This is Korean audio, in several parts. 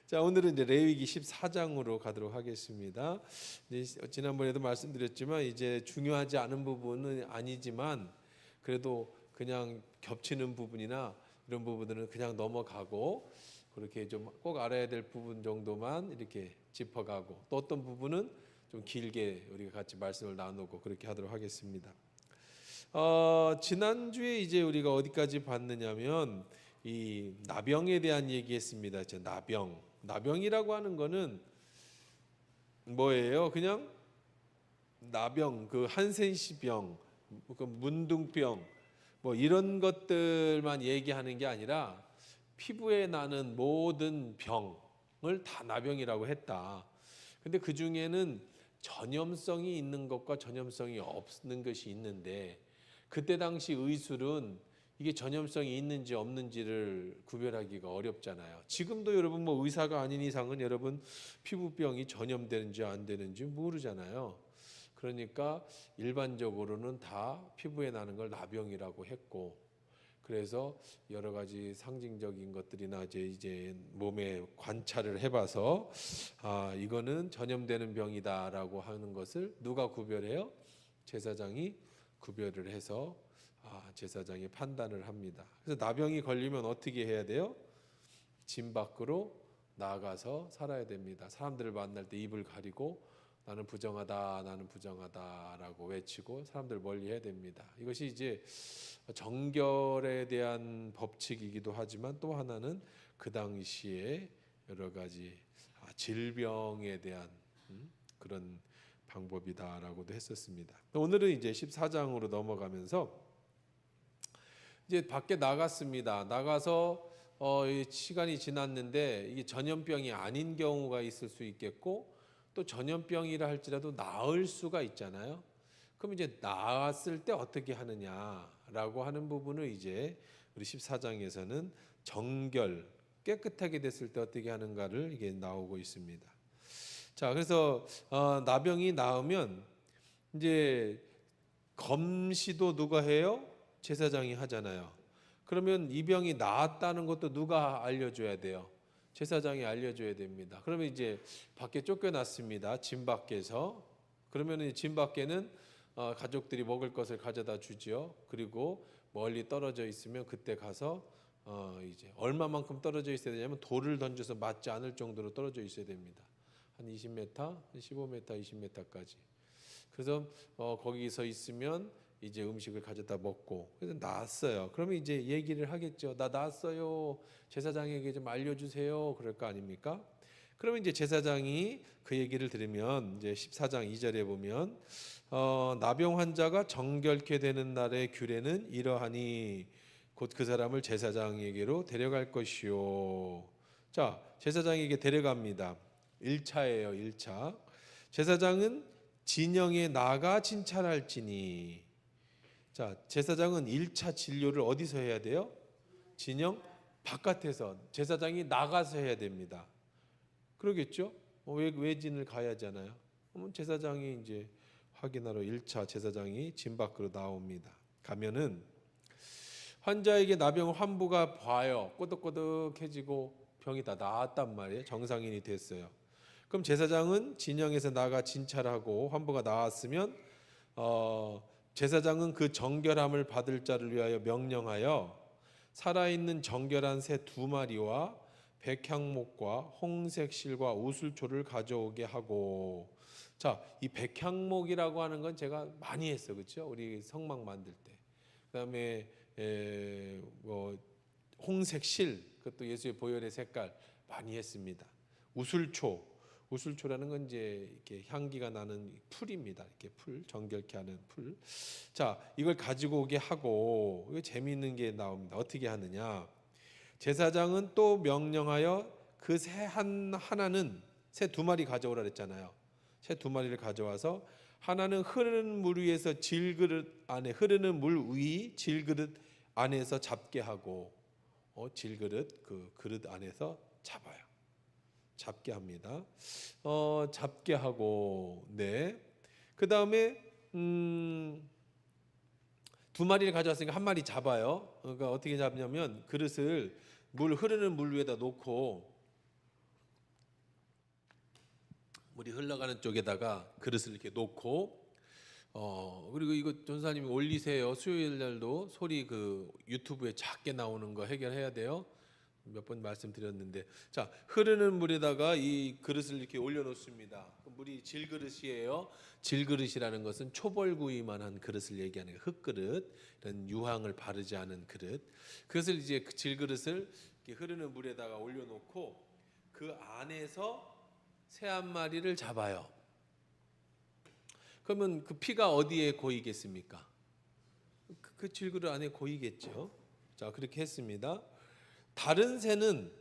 자, 오늘은 이제 레위기 14장으로 가도록 하겠습니다. 지난번에도 말씀드렸지만 이제 중요하지 않은 부분은 아니지만 그래도 그냥 겹치는 부분이나 이런 부분들은 그냥 넘어가고 그렇게 좀 꼭 알아야 될 부분 정도만 이렇게 짚어가고 또 어떤 부분은 좀 길게 우리가 같이 말씀을 나누고 그렇게 하도록 하겠습니다. 지난주에 이제 우리가 어디까지 봤느냐면 이 나병에 대한 얘기했습니다. 나병이라고 하는 거는 뭐예요? 그냥 나병, 그 한센시병, 그 문둥병, 뭐 이런 것들만 얘기하는 게 아니라 피부에 나는 모든 병을 다 나병이라고 했다. 근데 그 중에는 전염성이 있는 것과 전염성이 없는 것이 있는데 그때 당시 의술은 이게 전염성이 있는지 없는지를 구별하기가 어렵잖아요. 지금도 여러분 뭐 의사가 아닌 이상은 여러분 피부병이 전염되는지 안 되는지 모르잖아요. 그러니까 일반적으로는 다 피부에 나는 걸 나병이라고 했고, 그래서 여러 가지 상징적인 것들이나 이제 몸에 관찰을 해봐서 이거는 전염되는 병이다라고 하는 것을 누가 구별해요? 제사장이 구별을 해서 제사장이 판단을 합니다. 그래서 나병이 걸리면 어떻게 해야 돼요? 진 밖으로 나가서 살아야 됩니다. 사람들을 만날 때 입을 가리고 나는 부정하다라고 외치고 사람들 멀리 해야 됩니다. 이것이 이제 정결에 대한 법칙이기도 하지만 또 하나는 그 당시에 여러 가지 질병에 대한 그런 방법이다라고도 했었습니다. 오늘은 이제 14장으로 넘어가면서 이제 밖에 나갔습니다. 나가서 시간이 지났는데 이게 전염병이 아닌 경우가 있을 수 있겠고 또 전염병이라 할지라도 나을 수가 있잖아요. 그럼 이제 나았을 때 어떻게 하느냐라고 하는 부분을 이제 우리 14장에서는 정결, 깨끗하게 됐을 때 어떻게 하는가를 이게 나오고 있습니다. 자, 그래서 나병이 나으면 이제 검시도 누가 해요? 제사장이 하잖아요. 그러면 이 병이 나았다는 것도 누가 알려줘야 돼요? 제사장이 알려줘야 됩니다. 그러면 이제 밖에 쫓겨났습니다. 진 밖에서. 그러면 진 밖에는 가족들이 먹을 것을 가져다 주지요. 그리고 멀리 떨어져 있으면 그때 가서 이제 얼마만큼 떨어져 있어야 되냐면 돌을 던져서 맞지 않을 정도로 떨어져 있어야 됩니다. 한 20m, 15m, 20m까지. 그래서 거기서 있으면 이제 음식을 가져다 먹고 그래서 나았어요. 그러면 이제 얘기를 하겠죠. 나 나았어요. 제사장에게 좀 알려주세요. 그럴 거 아닙니까? 그러면 이제 제사장이 그 얘기를 들으면 이제 14장 2절에 보면 나병 환자가 정결케 되는 날의 규례는 이러하니 곧 그 사람을 제사장에게로 데려갈 것이요. 자, 제사장에게 데려갑니다. 1차예요. 1차. 제사장은 진영에 나가 진찰할지니. 자, 제사장은 1차 진료를 어디서 해야 돼요? 진영 바깥에서. 제사장이 나가서 해야 됩니다. 그러겠죠? 외진을 가야 하잖아요. 그러면 제사장이 이제 확인하러 1차 제사장이 진 밖으로 나옵니다. 가면은 환자에게 나병 환부가 봐요. 꼬득꼬득해지고 병이 다 나았단 말이에요. 정상인이 됐어요. 그럼 제사장은 진영에서 나가 진찰하고 환부가 나았으면 제사장은 그 정결함을 받을 자를 위하여 명령하여 살아있는 정결한 새 2마리와 백향목과 홍색 실과 우슬초를 가져오게 하고. 자, 이 백향목이라고 하는 건 제가 많이 했어요. 그렇죠? 우리 성막 만들 때. 그다음에 뭐 홍색 실, 그것도 예수의 보혈의 색깔 많이 했습니다. 우슬초라는 건 이제 이렇게 향기가 나는 풀입니다. 이렇게 풀, 정결케 하는 풀. 자, 이걸 가지고 오게 하고, 이거 재미있는 게 나옵니다. 어떻게 하느냐? 제사장은 또 명령하여 그 새 하나는 새 2마리 가져오라 그랬잖아요. 새 2마리를 가져와서 하나는 흐르는 물 위에서 질그릇 안에 흐르는 물 위 질그릇 안에서 잡게 하고 질그릇 그 그릇 안에서 잡게 합니다. 잡게 하고 네. 그다음에 2마리를 가져왔으니까 1마리 잡아요. 그러니까 어떻게 잡냐면 그릇을 흐르는 물 위에다 놓고 물이 흘러가는 쪽에다가 그릇을 이렇게 놓고 그리고 이거 전사님이 올리세요. 수요일 날도 소리 그 유튜브에 작게 나오는 거 해결해야 돼요. 몇 번 말씀드렸는데, 자, 흐르는 물에다가 이 그릇을 이렇게 올려놓습니다. 물이 질그릇이에요. 질그릇이라는 것은 초벌구이만한 그릇을 얘기하는 거예요. 흙그릇, 이런 유황을 바르지 않은 그릇. 그것을 이제 그 질그릇을 이렇게 흐르는 물에다가 올려놓고 그 안에서 새 한 마리를 잡아요. 그러면 그 피가 어디에 고이겠습니까? 그 질그릇 안에 고이겠죠. 자, 그렇게 했습니다. 다른 새는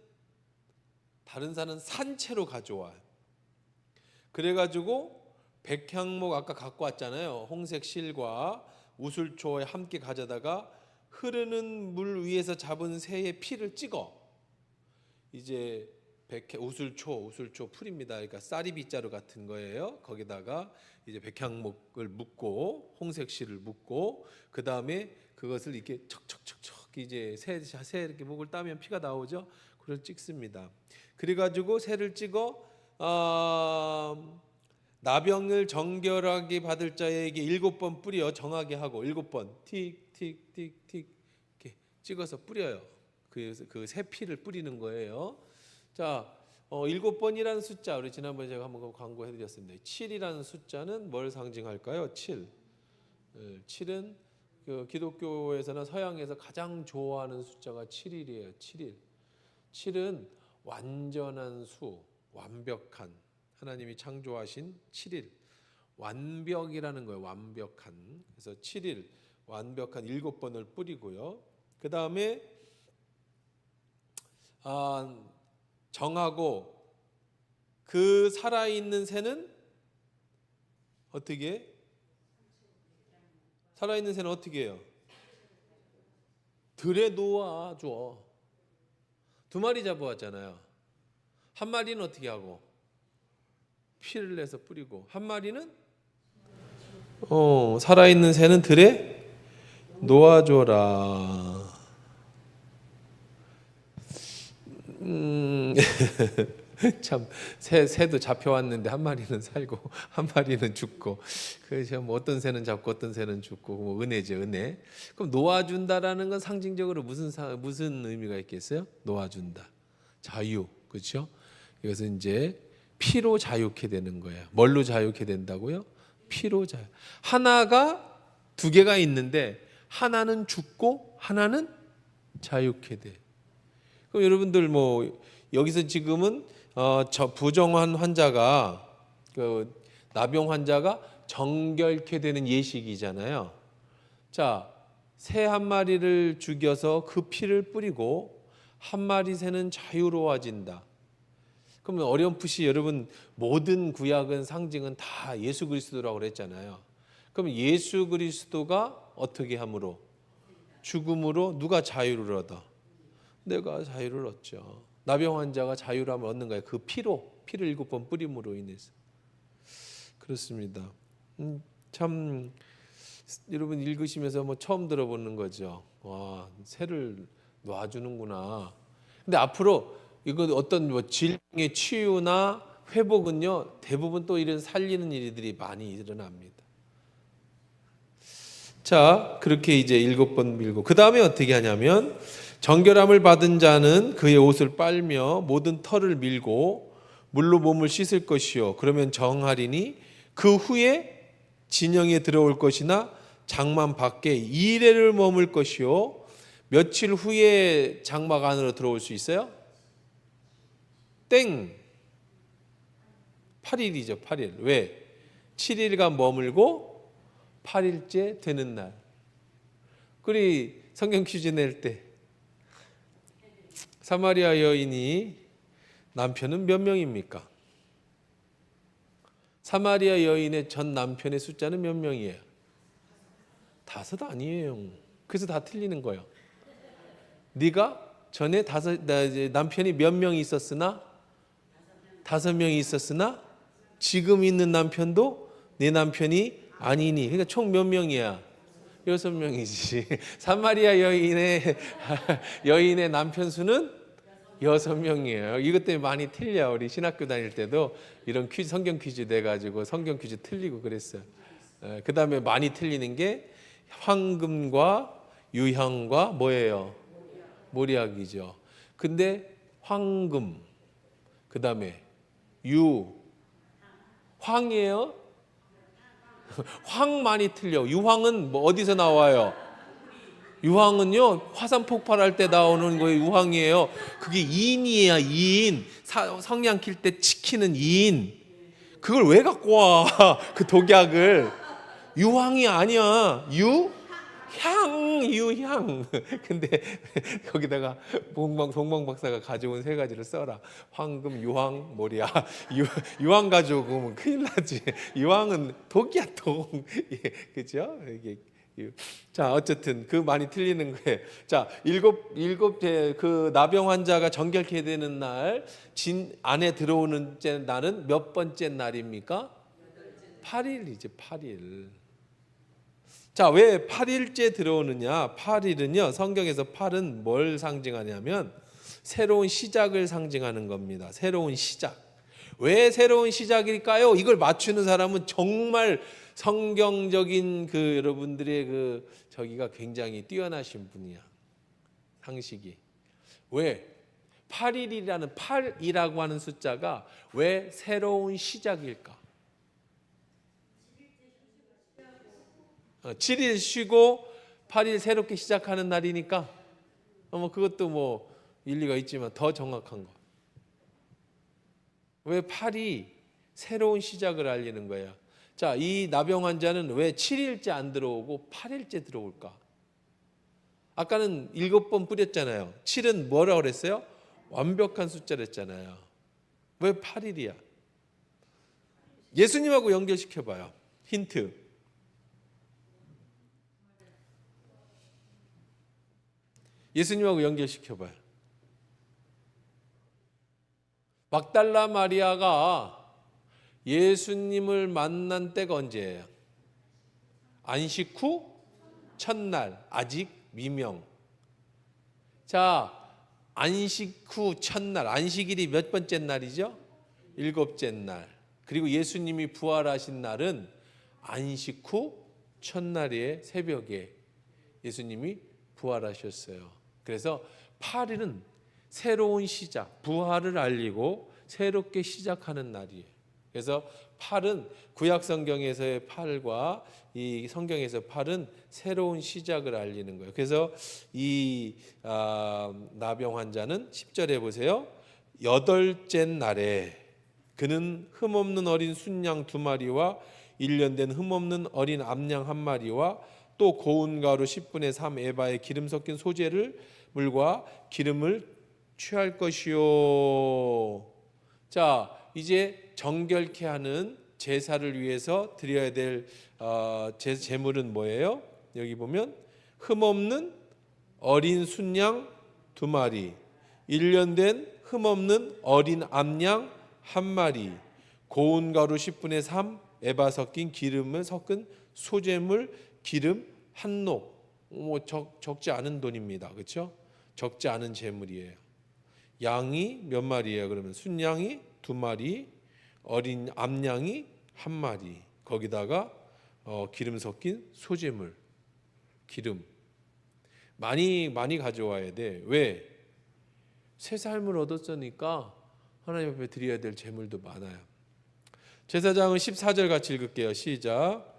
산채로 가져와요. 그래가지고 백향목 아까 갖고 왔잖아요. 홍색 실과 우슬초에 함께 가져다가 흐르는 물 위에서 잡은 새의 피를 찍어. 이제 우슬초 풀입니다. 그러니까 쌀이빗자루 같은 거예요. 거기다가 이제 백향목을 묻고 홍색 실을 묻고 그 다음에 그것을 이렇게 척척척척 이제 새 이렇게 목을 따면 피가 나오죠. 그걸 찍습니다. 그래가지고 새를 찍어 나병을 정결하게 받을 자에게 7번 뿌려 정하게 하고 7번 틱틱틱틱 이렇게 찍어서 뿌려요. 그 새 피를 뿌리는 거예요. 자, 7번이라는 숫자 우리 지난번에 제가 한번 광고해드렸습니다. 7이라는 숫자는 뭘 상징할까요? 7. 7은 그 기독교에서는 서양에서 가장 좋아하는 숫자가 7일이에요. 7일. 7은 완전한 수, 완벽한 하나님이 창조하신 7일. 완벽이라는 거예요. 완벽한. 그래서 7일 완벽한 7번을 뿌리고요. 그 다음에 정하고 그 살아있는 새는 어떻게? 살아있는 새는 어떻게 해요? 들에 놓아줘. 2마리 잡아왔잖아요. 한 마리는 어떻게 하고? 피를 내서 뿌리고 한 마리는 살아있는 새는 들에 놓아줘라. 참 새도 잡혀왔는데 한 마리는 살고 한 마리는 죽고 그래서 뭐 어떤 새는 잡고 어떤 새는 죽고 뭐 은혜죠, 은혜. 그럼 놓아준다라는 건 상징적으로 무슨 의미가 있겠어요? 놓아준다, 자유, 그렇죠? 이것은 이제 피로 자유케 되는 거예요. 뭘로 자유케 된다고요? 피로 자유. 하나가 2개가 있는데 하나는 죽고 하나는 자유케 돼. 그럼 여러분들 뭐 여기서 지금은 저 부정한 환자가 그 나병 환자가 정결케 되는 예식이잖아요. 자, 새 한 마리를 죽여서 그 피를 뿌리고 한 마리 새는 자유로워진다. 그러면 어렴풋이 여러분 모든 구약은 상징은 다 예수 그리스도라고 그랬잖아요. 그럼 예수 그리스도가 어떻게 함으로? 죽음으로 누가 자유를 얻어? 내가 자유를 얻죠. 나병 환자가 자유함을 얻는 거예요. 그 피를 7번 뿌림으로 인해서. 그렇습니다. 참 여러분 읽으시면서 뭐 처음 들어보는 거죠. 와, 새를 놔주는구나. 근데 앞으로 이거 어떤 뭐 질병의 치유나 회복은요 대부분 또 이런 살리는 일들이 많이 일어납니다. 자, 그렇게 이제 7번 밀고 그 다음에 어떻게 하냐면 정결함을 받은 자는 그의 옷을 빨며 모든 털을 밀고 물로 몸을 씻을 것이요 그러면 정하리니 그 후에 진영에 들어올 것이나 장막 밖에 2일을 머물 것이요 며칠 후에 장막 안으로 들어올 수 있어요? 땡 8일이죠. 8일. 왜? 7일간 머물고 8일째 되는 날. 그리 성경 퀴즈 낼 때 사마리아 여인이 남편은 몇 명입니까? 사마리아 여인의 전 남편의 숫자는 몇 명이에요? 5 아니에요. 그래서 다 틀리는 거예요. 네가 전에 남편이 몇 명이 있었으나 5명이 있었으나 지금 있는 남편도 내 남편이 아니니. 그러니까 총 몇 명이야? 6명이지. 사마리아 여인의 남편 수는 6명이에요. 이것 때문에 많이 틀려. 우리 신학교 다닐 때도 이런 퀴즈, 성경 퀴즈 내가지고 성경 퀴즈 틀리고 그랬어요. 그 다음에 많이 틀리는 게 황금과 유향과 뭐예요? 모략이죠. 근데 황금, 그 다음에 황이에요? 황 많이 틀려. 유황은 뭐 어디서 나와요? 유황은요, 화산 폭발할 때 나오는 거예요. 유황이에요. 그게 인이에요. 인. 성냥 킬 때 치키는 인. 그걸 왜 갖고 와? 그 독약을. 유황이 아니야. 유향. 근데 거기다가 동방 박사가 가져온 세 가지를 써라. 황금, 유황, 뭐야? 유황 가져오면 큰일 나지. 유황은 독이야, 독. 그죠? 이게. 자, 어쨌든 그 많이 틀리는 거예요. 자, 일곱 그 나병 환자가 정결케 되는 날, 진 안에 들어오는 날은 몇 번째 날입니까? 8일이지, 8일. 자, 왜 8일째 들어오느냐? 8일은요, 성경에서 8은 뭘 상징하냐면 새로운 시작을 상징하는 겁니다. 새로운 시작. 왜 새로운 시작일까요? 이걸 맞추는 사람은 정말 성경적인 그 여러분들의 그 저기가 굉장히 뛰어나신 분이야. 상식이. 왜? 8일이라는 8이라고 하는 숫자가 왜 새로운 시작일까? 7일 쉬고 8일 새롭게 시작하는 날이니까 뭐 그것도 뭐 일리가 있지만 더 정확한 거. 왜 8이 새로운 시작을 알리는 거예요? 자, 이 나병 환자는 왜 7일째 안 들어오고 8일째 들어올까? 아까는 7번 뿌렸잖아요. 7은 뭐라고 그랬어요? 완벽한 숫자랬잖아요. 왜 8일이야? 예수님하고 연결시켜봐요. 힌트. 예수님하고 연결시켜봐요. 막달라 마리아가 예수님을 만난 때가 언제예요? 안식 후 첫날, 아직 미명. 자, 안식 후 첫날, 안식일이 몇 번째 날이죠? 7째 날. 그리고 예수님이 부활하신 날은 안식 후 첫날의 새벽에 예수님이 부활하셨어요. 그래서 8일은 새로운 시작, 부활을 알리고 새롭게 시작하는 날이에요. 그래서 8은 구약 성경에서의 8과 이 성경에서 8은 새로운 시작을 알리는 거예요. 그래서 이 나병 환자는 10절에 보세요. 8째 날에 그는 흠없는 어린 순양 2마리와 1년 된 흠없는 어린 암양 1마리와 또 고운 가루 10분의 3 에바에 기름 섞인 소재를 물과 기름을 취할 것이요. 자, 이제 정결케 하는 제사를 위해서 드려야 될 제물은 뭐예요? 여기 보면 흠없는 어린 순양 2마리, 1년 된 흠없는 어린 암양 1마리, 고운 가루 10분의 3 에바 섞인 기름을 섞은 소재물 기름 한 녹. 뭐 적지 않은 돈입니다. 그렇죠? 적지 않은 제물이에요. 양이 몇 마리예요? 그러면 순양이 2마리, 어린 암양이 1마리. 거기다가 기름 섞인 소재물, 기름 많이 가져와야 돼. 왜? 새 삶을 얻었으니까 하나님 앞에 드려야 될 제물도 많아요. 제사장은 14절 같이 읽을게요. 시작.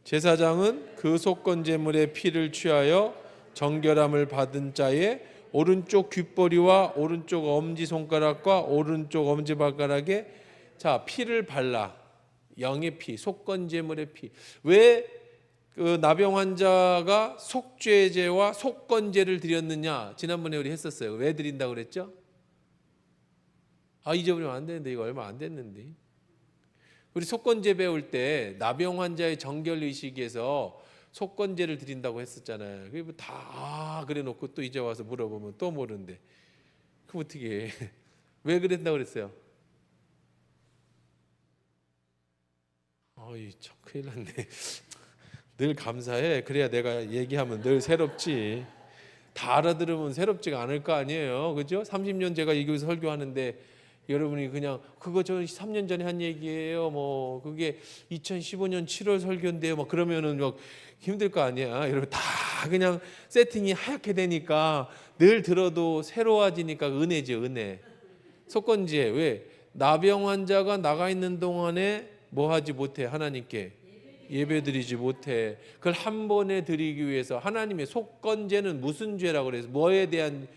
제사장은 그 속건 제물의 피를 취하여 정결함을 받은 자의 오른쪽 귓보리와 오른쪽 엄지손가락과 오른쪽 엄지발가락에 자 피를 발라. 영의 피, 속건 제물의 피. 왜 그 나병 환자가 속죄제와 속건제를 드렸느냐? 지난번에 우리 했었어요. 왜 드린다고 그랬죠? 잊어버리면 안 되는데 이거 얼마 안 됐는데. 우리 속건제 배울 때 나병 환자의 정결 의식에서 속건제를 드린다고 했었잖아요. 그게 다 그래놓고 또 이제 와서 물어보면 또 모르는데 그럼 어떻게 해? 왜 그랬다고 그랬어요? 참 큰일 났네. 늘 감사해. 그래야 내가 얘기하면 늘 새롭지. 다 알아들으면 새롭지가 않을 거 아니에요. 그죠? 30년 제가 이 교회에서 설교하는데 여러분이 그냥 그거 저 3년 전에 한 얘기예요. 뭐 그게 2015년 7월 설교인데요. 막 그러면은 막 힘들 거 아니야. 여러분 다 그냥 세팅이 하얗게 되니까 늘 들어도 새로워지니까 은혜죠, 은혜. 속건지에 왜 나병 환자가 나가 있는 동안에 뭐 하지 못해 하나님께 예배드리지 못해. 그걸 한 번에 드리기 위해서 하나님의 속건제는 무슨 죄라고 그래서 뭐에 대한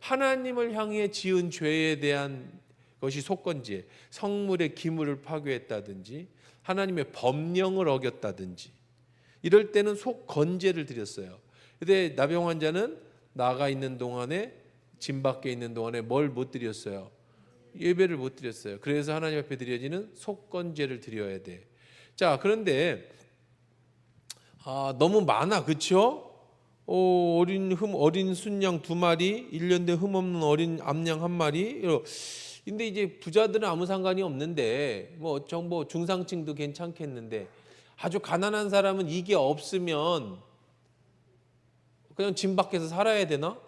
하나님을 향해 지은 죄에 대한 것이 속건제. 성물의 기물을 파괴했다든지 하나님의 법령을 어겼다든지 이럴 때는 속건제를 드렸어요. 근데 나병 환자는 나가 있는 동안에 짐 밖에 있는 동안에 뭘 못 드렸어요? 예배를 못 드렸어요. 그래서 하나님 앞에 드려지는 속건제를 드려야 돼. 자, 그런데 너무 많아, 그렇죠? 어린 순양 2마리, 1년 된 흠없는 어린 암양 1마리. 근데 이제 부자들은 아무 상관이 없는데 뭐 정보 중상층도 괜찮겠는데 아주 가난한 사람은 이게 없으면 그냥 짐 밖에서 살아야 되나?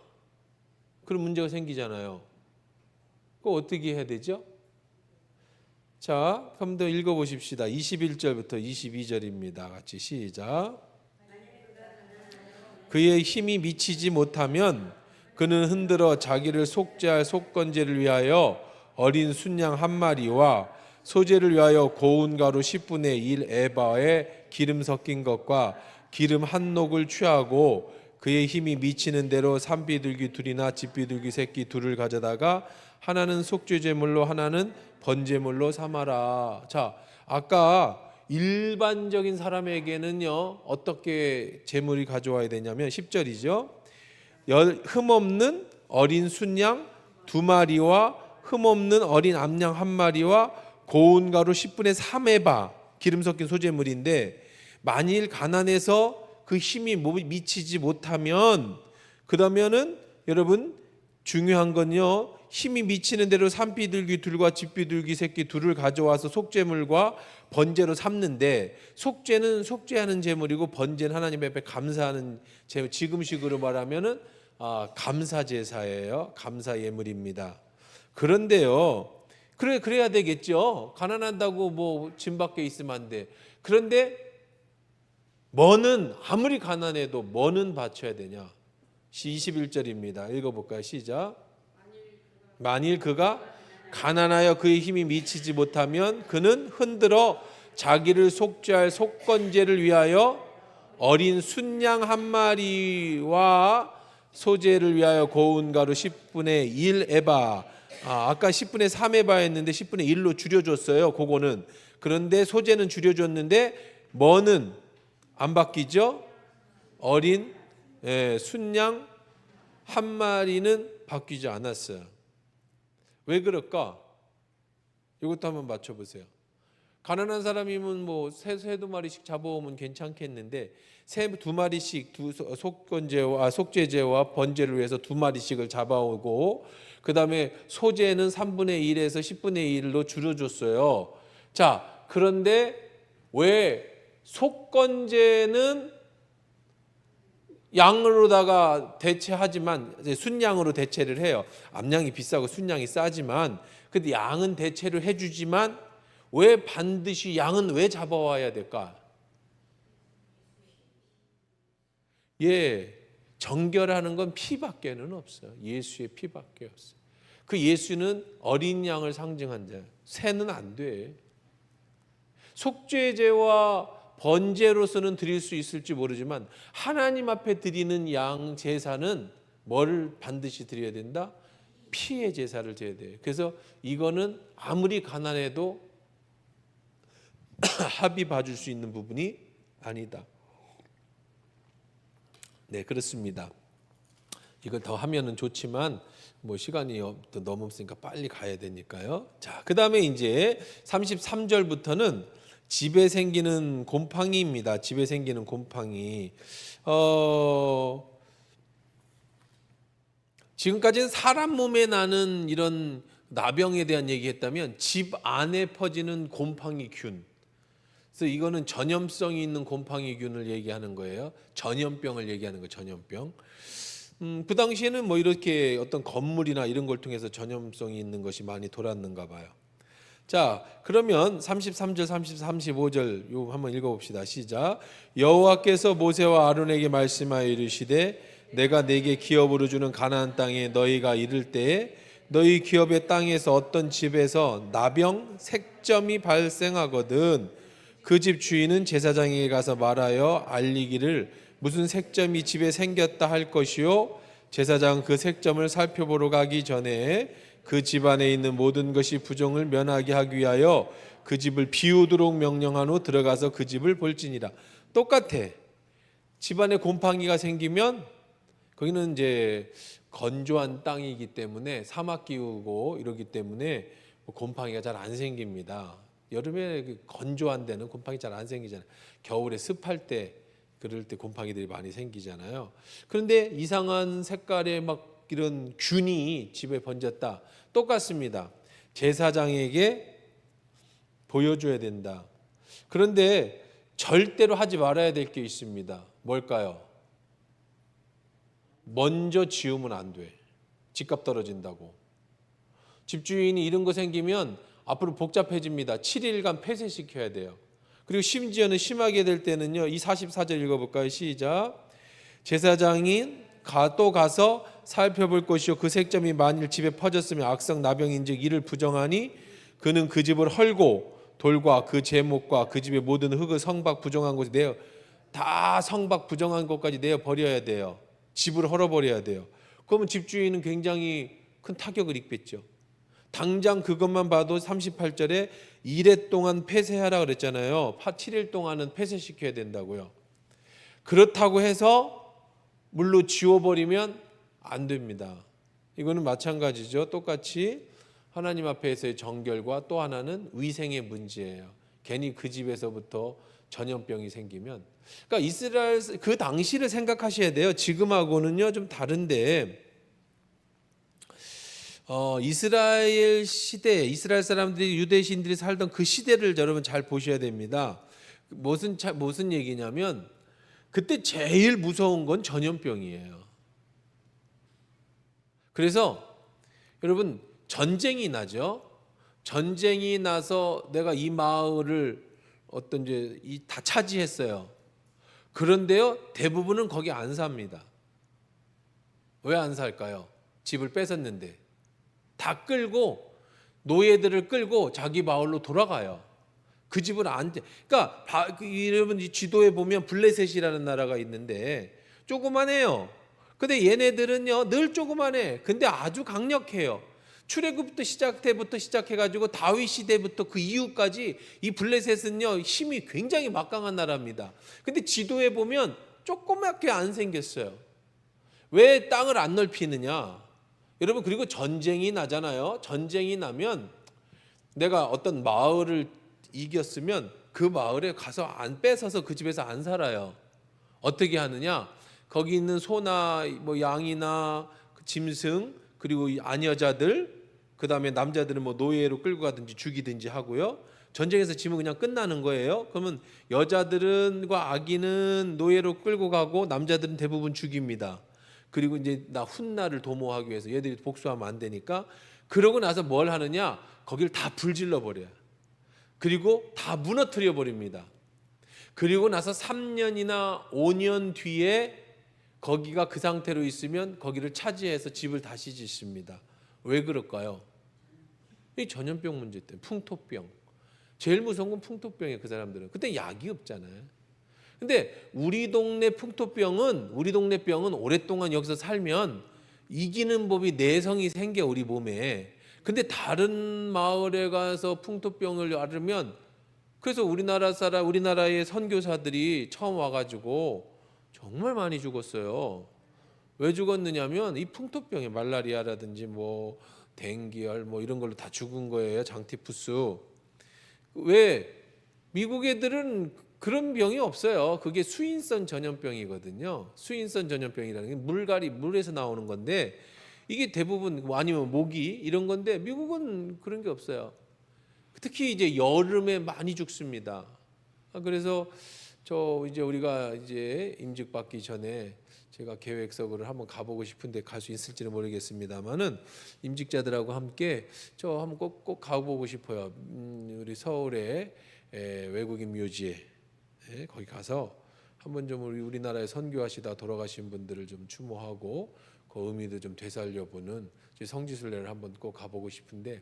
그런 문제가 생기잖아요. 그거 어떻게 해야 되죠? 자, 한번 더 읽어보십시다. 21절부터 22절입니다. 같이 시작. 그의 힘이 미치지 못하면 그는 흔들어 자기를 속죄할 속건제를 위하여 어린 순양 1마리와 소제를 위하여 고운 가루 10분의 1 에바에 기름 섞인 것과 기름 한 녹을 취하고 그의 힘이 미치는 대로 산비둘기 2이나 집비둘기 새끼 2를 가져다가 하나는 속죄제물로 하나는 번제물로 삼아라. 자, 아까 일반적인 사람에게는요 어떻게 제물이 가져와야 되냐면 10절이죠. 흠없는 어린 순양 2마리와 흠없는 어린 암양 1마리와 고운 가루 10분의 3에바 기름 섞인 소제물인데 만일 가난해서 그 힘이 미치지 못하면 그러면은 여러분 중요한 건요 힘이 미치는 대로 산비둘기 2과 집비둘기 새끼 2를 가져와서 속죄물과 번제로 삼는데 속죄는 속죄하는 제물이고 번제는 하나님 앞에 감사하는 제물. 지금식으로 말하면은 감사 제사예요. 감사 예물입니다. 그런데요, 그래야 되겠죠. 가난한다고 뭐 짐 밖에 있으면 안 돼. 그런데 뭐는 아무리 가난해도 뭐는 바쳐야 되냐? 21절입니다. 읽어볼까요? 시작. 만일 그가 가난하여 그의 힘이 미치지 못하면 그는 흔들어 자기를 속죄할 속건제를 위하여 어린 순양 1마리와 소제를 위하여 고운 가루 10분의 1 에바. 아까 10분의 3 에바였는데 10분의 1로 줄여줬어요. 그거는. 그런데 소제는 줄여줬는데 뭐는 안 바뀌죠? 어린 순양 1마리는 바뀌지 않았어요. 왜 그럴까? 이것도 한번 맞춰보세요. 가난한 사람이면 뭐 새 2마리씩 잡아오면 괜찮겠는데 새 2마리씩 속죄제와 번제를 위해서 2마리씩을 잡아오고 그 다음에 소제는 3분의 1에서 10분의 1로 줄여줬어요. 자, 그런데 왜 속건제는 양으로다가 대체하지만 순양으로 대체를 해요. 암양이 비싸고 순양이 싸지만 근데 양은 대체를 해주지만 왜 반드시 양은 왜 잡아와야 될까? 정결하는 건 피밖에는 없어요. 예수의 피밖에 없어요. 그 예수는 어린 양을 상징한 자예요. 새는 안 돼. 속죄제와 번제로서는 드릴 수 있을지 모르지만 하나님 앞에 드리는 양 제사는 뭘 반드시 드려야 된다? 피의 제사를 드려야 돼요. 그래서 이거는 아무리 가난해도 합의 봐줄 수 있는 부분이 아니다. 네, 그렇습니다. 이걸 더 하면은 좋지만 뭐 시간이 너무 없으니까 빨리 가야 되니까요. 자, 그다음에 이제 33절부터는 집에 생기는 곰팡이입니다. 집에 생기는 곰팡이. 지금까지는 사람 몸에 나는 이런 나병에 대한 얘기했다면 집 안에 퍼지는 곰팡이균. 그래서 이거는 전염성이 있는 곰팡이균을 얘기하는 거예요. 전염병을 얘기하는 거예요. 전염병. 그 당시에는 뭐 이렇게 어떤 건물이나 이런 걸 통해서 전염성이 있는 것이 많이 돌았는가 봐요. 자, 그러면 33절, 35절 요 한번 읽어봅시다. 시작. 여호와께서 모세와 아론에게 말씀하여 이르시되 내가 네게 기업으로 주는 가나안 땅에 너희가 이를 때에 너희 기업의 땅에서 어떤 집에서 나병 색점이 발생하거든 그 집 주인은 제사장에게 가서 말하여 알리기를 무슨 색점이 집에 생겼다 할 것이요 제사장 그 색점을 살펴보러 가기 전에 그 집안에 있는 모든 것이 부정을 면하게 하기 위하여 그 집을 비우도록 명령한 후 들어가서 그 집을 볼지니라. 똑같아. 집안에 곰팡이가 생기면 거기는 이제 건조한 땅이기 때문에 사막 기후고 이러기 때문에 곰팡이가 잘 안 생깁니다. 여름에 건조한 데는 곰팡이 잘 안 생기잖아요. 겨울에 습할 때 그럴 때 곰팡이들이 많이 생기잖아요. 그런데 이상한 색깔의 막 이런 균이 집에 번졌다. 똑같습니다. 제사장에게 보여줘야 된다. 그런데 절대로 하지 말아야 될 게 있습니다. 뭘까요? 먼저 지우면 안 돼. 집값 떨어진다고. 집주인이 이런 거 생기면 앞으로 복잡해집니다. 7일간 폐쇄시켜야 돼요. 그리고 심지어는 심하게 될 때는요. 이 44절 읽어볼까요? 시작. 제사장이 또 가서 살펴볼 것이요 그 색점이 만일 집에 퍼졌으면 악성 나병인즉 이를 부정하니 그는 그 집을 헐고 돌과 그 제목과 그 집의 모든 흙을 성박 부정한 곳에 내어 다 성박 부정한 곳까지 내어 버려야 돼요. 집을 헐어버려야 돼요. 그러면 집주인은 굉장히 큰 타격을 입겠죠. 당장 그것만 봐도 38절에 이래 동안 폐쇄하라 그랬잖아요. 7일 동안은 폐쇄시켜야 된다고요. 그렇다고 해서 물로 지워버리면 안 됩니다. 이거는 마찬가지죠. 똑같이 하나님 앞에서의 정결과 또 하나는 위생의 문제예요. 괜히 그 집에서부터 전염병이 생기면, 그러니까 이스라엘 그 당시를 생각하셔야 돼요. 지금하고는요 좀 다른데, 이스라엘 시대, 이스라엘 사람들이 유대신들이 살던 그 시대를 여러분 잘 보셔야 됩니다. 무슨 얘기냐면 그때 제일 무서운 건 전염병이에요. 그래서 여러분 전쟁이 나죠. 전쟁이 나서 내가 이 마을을 어떤 이제 다 차지했어요. 그런데요 대부분은 거기 안 삽니다. 왜 안 살까요? 집을 뺏었는데 다 끌고 노예들을 끌고 자기 마을로 돌아가요. 그 집을 안, 그러니까 여러분 이 지도에 보면 블레셋이라는 나라가 있는데 조그만해요. 근데 얘네들은요 늘 조그만해. 근데 아주 강력해요. 출애굽부터 시작해가지고 다윗 시대부터 그 이후까지 이 블레셋은요 힘이 굉장히 막강한 나라입니다. 근데 지도에 보면 조그맣게 안 생겼어요. 왜 땅을 안 넓히느냐? 여러분 그리고 전쟁이 나잖아요. 전쟁이 나면 내가 어떤 마을을 이겼으면 그 마을에 가서 안 뺏어서 그 집에서 안 살아요. 어떻게 하느냐? 거기 있는 소나 뭐 양이나 짐승 그리고 이 아녀자들 그다음에 남자들은 뭐 노예로 끌고 가든지 죽이든지 하고요. 전쟁에서 지면 그냥 끝나는 거예요. 그러면 여자들은과 아기는 노예로 끌고 가고 남자들은 대부분 죽입니다. 그리고 이제 나 훗날을 도모하기 위해서 얘들이 복수하면 안 되니까 그러고 나서 뭘 하느냐? 거기를 다 불질러 버려요. 그리고 다 무너뜨려 버립니다. 그리고 나서 3년이나 5년 뒤에 거기가 그 상태로 있으면 거기를 차지해서 집을 다시 짓습니다. 왜 그럴까요? 이 전염병 문제 때문에. 풍토병. 제일 무서운 건 풍토병이에요. 그 사람들은. 그때 약이 없잖아요. 근데 우리 동네 풍토병은 오랫동안 여기서 살면 이기는 법이 내성이 생겨 우리 몸에. 근데 다른 마을에 가서 풍토병을 앓으면, 그래서 우리나라의 선교사들이 처음 와가지고 정말 많이 죽었어요. 왜 죽었느냐면 이 풍토병에 말라리아라든지 뭐 댕기열 뭐 이런 걸로 다 죽은 거예요. 장티푸스. 왜? 미국 애들은 그런 병이 없어요. 그게 수인성 전염병이거든요. 수인성 전염병이라는 게 물에서 나오는 건데 이게 대부분 아니면 모기 이런 건데 미국은 그런 게 없어요. 특히 이제 여름에 많이 죽습니다. 그래서 이제 우리가 이제 임직 받기 전에 제가 계획서를 한번 가보고 싶은데 갈 수 있을지는 모르겠습니다만은 임직자들하고 함께 저 한번 꼭 가보고 싶어요. 우리 서울의 외국인 묘지에 거기 가서 한번 좀 우리나라에 선교하시다 돌아가신 분들을 좀 추모하고 그 의미도 좀 되살려보는 성지순례를 한번 꼭 가보고 싶은데,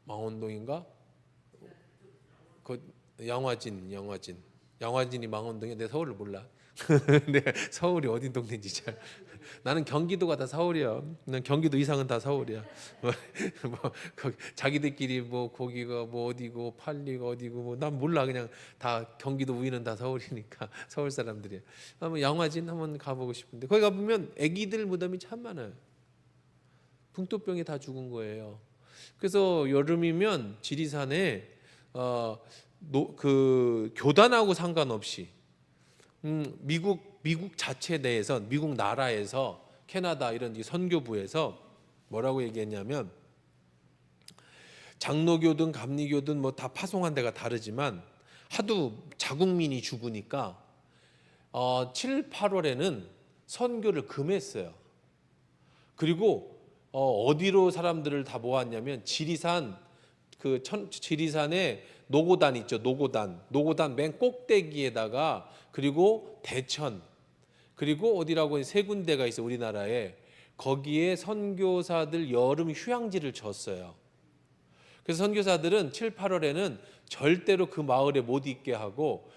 망원동인가? 그 양화진이 망원동이야. 내가 서울을 몰라. 내가 서울이 어디 동네인지 잘. 나는 경기도가 다 서울이야. 난 경기도 이상은 다 서울이야. 자기들끼리 뭐 거기가 뭐 어디고 팔리가 어디고 뭐 난 몰라. 그냥 다 경기도 위는 다 서울이니까 서울 사람들이야. 한번 양화진 한번 가보고 싶은데 거기 가보면 아기들 무덤이 참 많아요. 풍토병에 다 죽은 거예요. 그래서 여름이면 지리산에 그 교단하고 상관없이 미국 자체 내에서 미국 나라에서 캐나다 이런 선교부에서 뭐라고 얘기했냐면 장로교든 감리교든 뭐 다 파송한 데가 다르지만 하도 자국민이 죽으니까 7, 8월에는 선교를 금했어요. 그리고 어디로 사람들을 다 모았냐면 지리산 지리산에 노고단 있죠. 노고단 맨 꼭대기에다가 그리고 대천 그리고 어디라고 세 군데가 있어 우리나라에. 거기에 선교사들 여름 휴양지를 졌어요. 그래서 선교사들은 7, 8월에는 절대로 그 마을에 못 있게 하고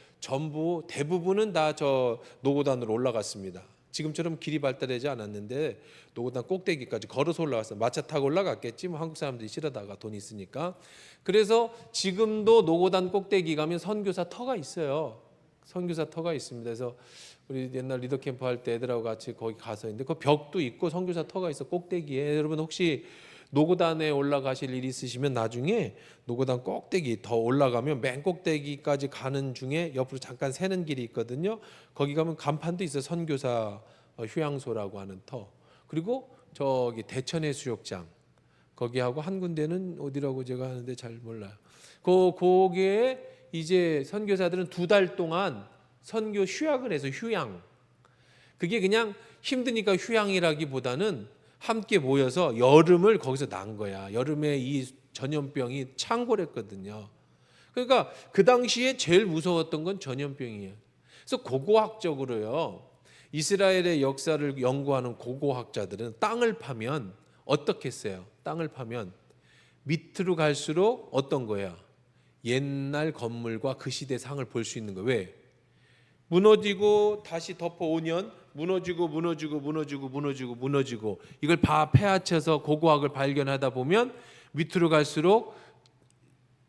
대부분은 다 저 노고단으로 올라갔습니다. 지금처럼 길이 발달하지 않았는데 노고단 꼭대기까지 걸어서 올라갔어요. 마차 타고 올라갔겠지. 뭐 한국 사람들이 실어다가 돈 있으니까. 그래서 지금도 노고단 꼭대기 가면 선교사 터가 있어요. 선교사 터가 있습니다. 그래서 우리 옛날 리더 캠프 할 때 애들하고 같이 거기 가서 있는데 그 벽도 있고 선교사 터가 있어 꼭대기에. 여러분 혹시 노고단에 올라가실 일이 있으시면 나중에 노고단 꼭대기 더 올라가면 맨 꼭대기까지 가는 중에 옆으로 잠깐 새는 길이 있거든요. 거기 가면 간판도 있어요. 선교사 휴양소라고 하는 터. 그리고 저기 대천해수욕장 거기하고 한 군데는 어디라고 제가 하는데 잘 몰라요. 거기에 이제 선교사들은 2달 동안 선교 휴학을 해서 휴양. 그게 그냥 힘드니까 휴양이라기보다는 함께 모여서 여름을 거기서 난 거야. 여름에 이 전염병이 창궐했거든요. 그러니까 그 당시에 제일 무서웠던 건 전염병이에요. 그래서 고고학적으로요. 이스라엘의 역사를 연구하는 고고학자들은 땅을 파면 어떻게 했어요? 땅을 파면 밑으로 갈수록 어떤 거야? 옛날 건물과 그 시대 상을 볼 수 있는 거예요. 왜? 무너지고 다시 덮어 5년 무너지고 이걸 파헤쳐서 고고학을 발견하다 보면 밑으로 갈수록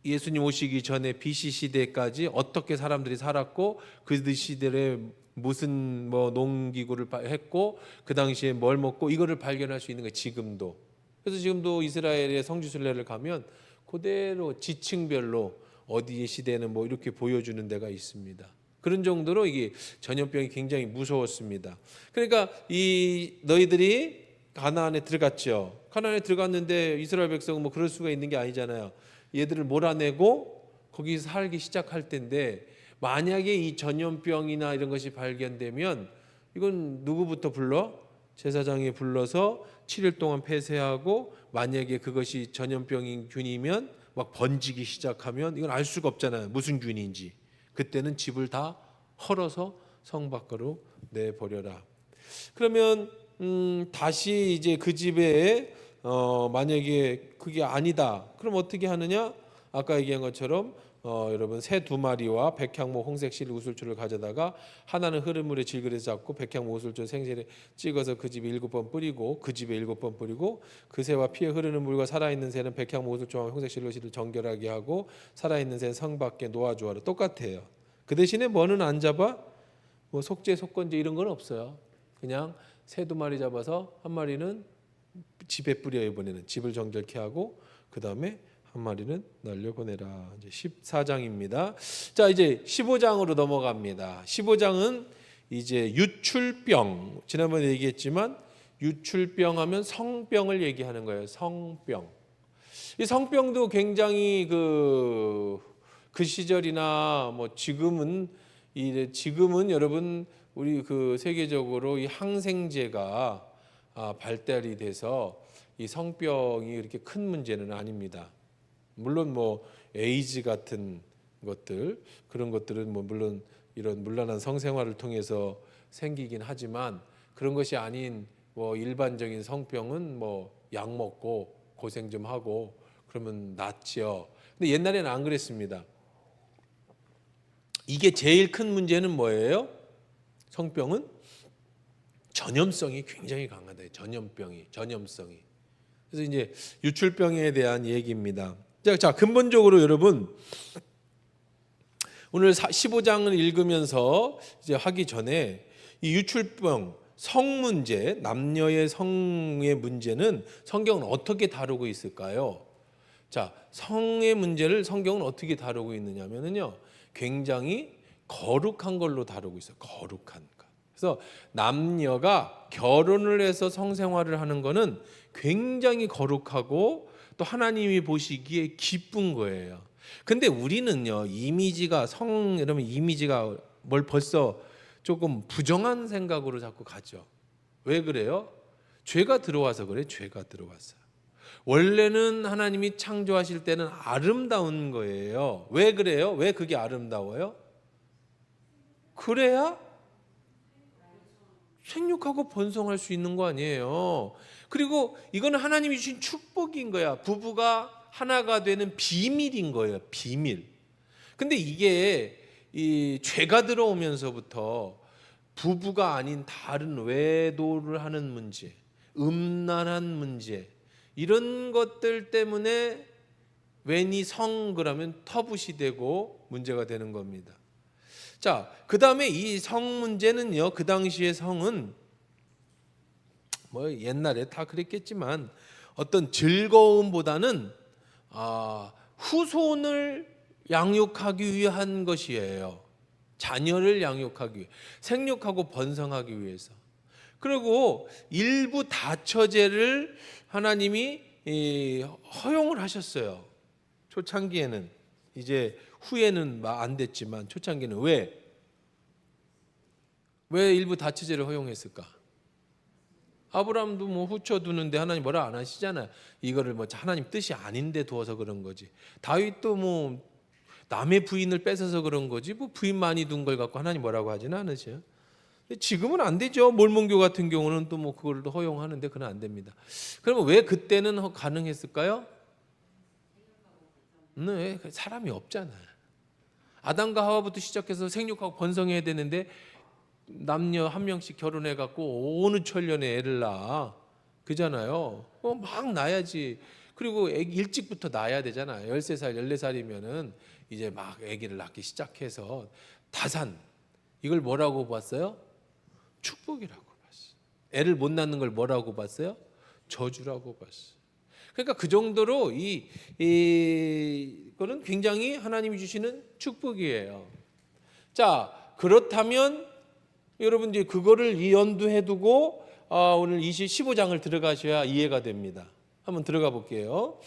예수님 오시기 전에 BC 시대까지 어떻게 사람들이 살았고 그 시대에 무슨 뭐 농기구를 했고 그 당시에 뭘 먹고 이거를 발견할 수 있는 거예요. 지금도. 그래서 지금도 이스라엘의 성지순례를 가면 그대로 지층별로 어디의 시대는 뭐 이렇게 보여주는 데가 있습니다. 그런 정도로 이게 전염병이 굉장히 무서웠습니다. 그러니까 너희들이 가나안에 들어갔죠. 가나안에 들어갔는데 이스라엘 백성은 뭐 그럴 수가 있는 게 아니잖아요. 얘들을 몰아내고 거기서 살기 시작할 텐데 만약에 이 전염병이나 이런 것이 발견되면 이건 누구부터 불러? 제사장이 불러서 7일 동안 폐쇄하고 만약에 그것이 전염병인 균이면 막 번지기 시작하면 이건 알 수가 없잖아요. 무슨 균인지. 그때는 집을 다 헐어서 성 밖으로 내버려라. 그러면 다시 이제 그 집에 만약에 그게 아니다. 그럼 어떻게 하느냐? 아까 얘기한 것처럼 여러분 새 2마리와 백향목 홍색실 우슬초를 가져다가 하나는 흐른 물에 질그릇에 잡고 백향목 우슬초 생실에 찍어서 그 집에 7번 뿌리고 그 집에 7번 뿌리고 그 새와 피에 흐르는 물과 살아있는 새는 백향목 우슬초와 홍색실로 정결하게 하고 살아있는 새는 성 밖에 놓아주어라. 똑같아요. 그 대신에 뭐는 안 잡아? 뭐 속죄 속건제 이런 건 없어요. 그냥 새 2마리 잡아서 한 마리는 집에 뿌려. 이번에는 집을 정결케 하고 그 다음에 한 마리는 날려보내라. 이제 14장입니다. 자, 이제 15장으로 넘어갑니다. 15장은 이제 유출병. 지난번에 얘기했지만 유출병 하면 성병을 얘기하는 거예요. 성병. 이 성병도 굉장히 그 시절이나 뭐 지금은 여러분 우리 그 세계적으로 이 항생제가 발달이 돼서 이 성병이 그렇게 큰 문제는 아닙니다. 물론 뭐 에이즈 같은 것들 그런 것들은 뭐 물론 이런 문란한 성생활을 통해서 생기긴 하지만 그런 것이 아닌 뭐 일반적인 성병은 뭐 약 먹고 고생 좀 하고 그러면 낫지요. 근데 옛날에는 안 그랬습니다. 이게 제일 큰 문제는 뭐예요? 성병은 전염성이 굉장히 강하다. 전염성이. 그래서 이제 유출병에 대한 얘기입니다. 자, 근본적으로 여러분 오늘 15장을 읽으면서 이제 하기 전에 이 유출병, 성 문제, 남녀의 성의 문제는 성경은 어떻게 다루고 있을까요? 자, 성의 문제를 성경은 어떻게 다루고 있느냐면요, 굉장히 거룩한 걸로 다루고 있어요. 거룩한 것. 그래서 남녀가 결혼을 해서 성생활을 하는 거는 굉장히 거룩하고 또 하나님이 보시기에 기쁜 거예요. 근데 우리는요, 여러분 이미지가 뭘 벌써 조금 부정한 생각으로 자꾸 가죠. 왜 그래요? 죄가 들어와서 그래. 죄가 들어왔어요. 원래는 하나님이 창조하실 때는 아름다운 거예요. 왜 그래요? 왜 그게 아름다워요? 그래야 생육하고 번성할 수 있는 거 아니에요. 그리고 이거는 하나님이 주신 축복인 거야. 부부가 하나가 되는 비밀인 거예요. 비밀. 근데 이게 이 죄가 들어오면서부터 부부가 아닌 다른 외도를 하는 문제, 음란한 문제, 이런 것들 때문에 웬이 성 그러면 터붓이 되고 문제가 되는 겁니다. 자, 그 다음에 이 성 문제는요, 그 당시의 성은 뭐 옛날에 다 그랬겠지만 어떤 즐거움보다는 후손을 양육하기 위한 것이에요. 자녀를 양육하기 위해, 생육하고 번성하기 위해서. 그리고 일부 다처제를 하나님이 허용을 하셨어요. 초창기에는. 이제 후에는 안 됐지만 초창기는 왜 일부 다처제를 허용했을까? 아브라함도 뭐 후쳐두는데 하나님 뭐라 안 하시잖아요. 이거를 뭐 하나님 뜻이 아닌데 두어서 그런 거지. 다윗도 뭐 남의 부인을 뺏어서 그런 거지 뭐 부인 많이 둔 걸 갖고 하나님 뭐라고 하지는 않으세요. 지금은 안 되죠. 몰몬교 같은 경우는 또 뭐 그걸 허용하는데 그건 안 됩니다. 그러면 왜 그때는 가능했을까요? 네, 사람이 없잖아요. 아담과 하와부터 시작해서 생육하고 번성해야 되는데 남녀 한 명씩 결혼해 갖고 어느 천년에 애를 낳아. 그잖아요. 막 낳아야지. 그리고 애기 일찍부터 낳아야 되잖아요. 13살, 14살이면은 이제 막 아기를 낳기 시작해서 다산. 이걸 뭐라고 봤어요? 축복이라고 봤어요. 애를 못 낳는 걸 뭐라고 봤어요? 저주라고 봤어요. 그러니까 그 정도로 이거는 굉장히 하나님이 주시는 축복이에요. 자, 그렇다면 여러분 이제 그거를 연두해 두고 오늘 15장을 들어가셔야 이해가 됩니다. 한번 들어가 볼게요.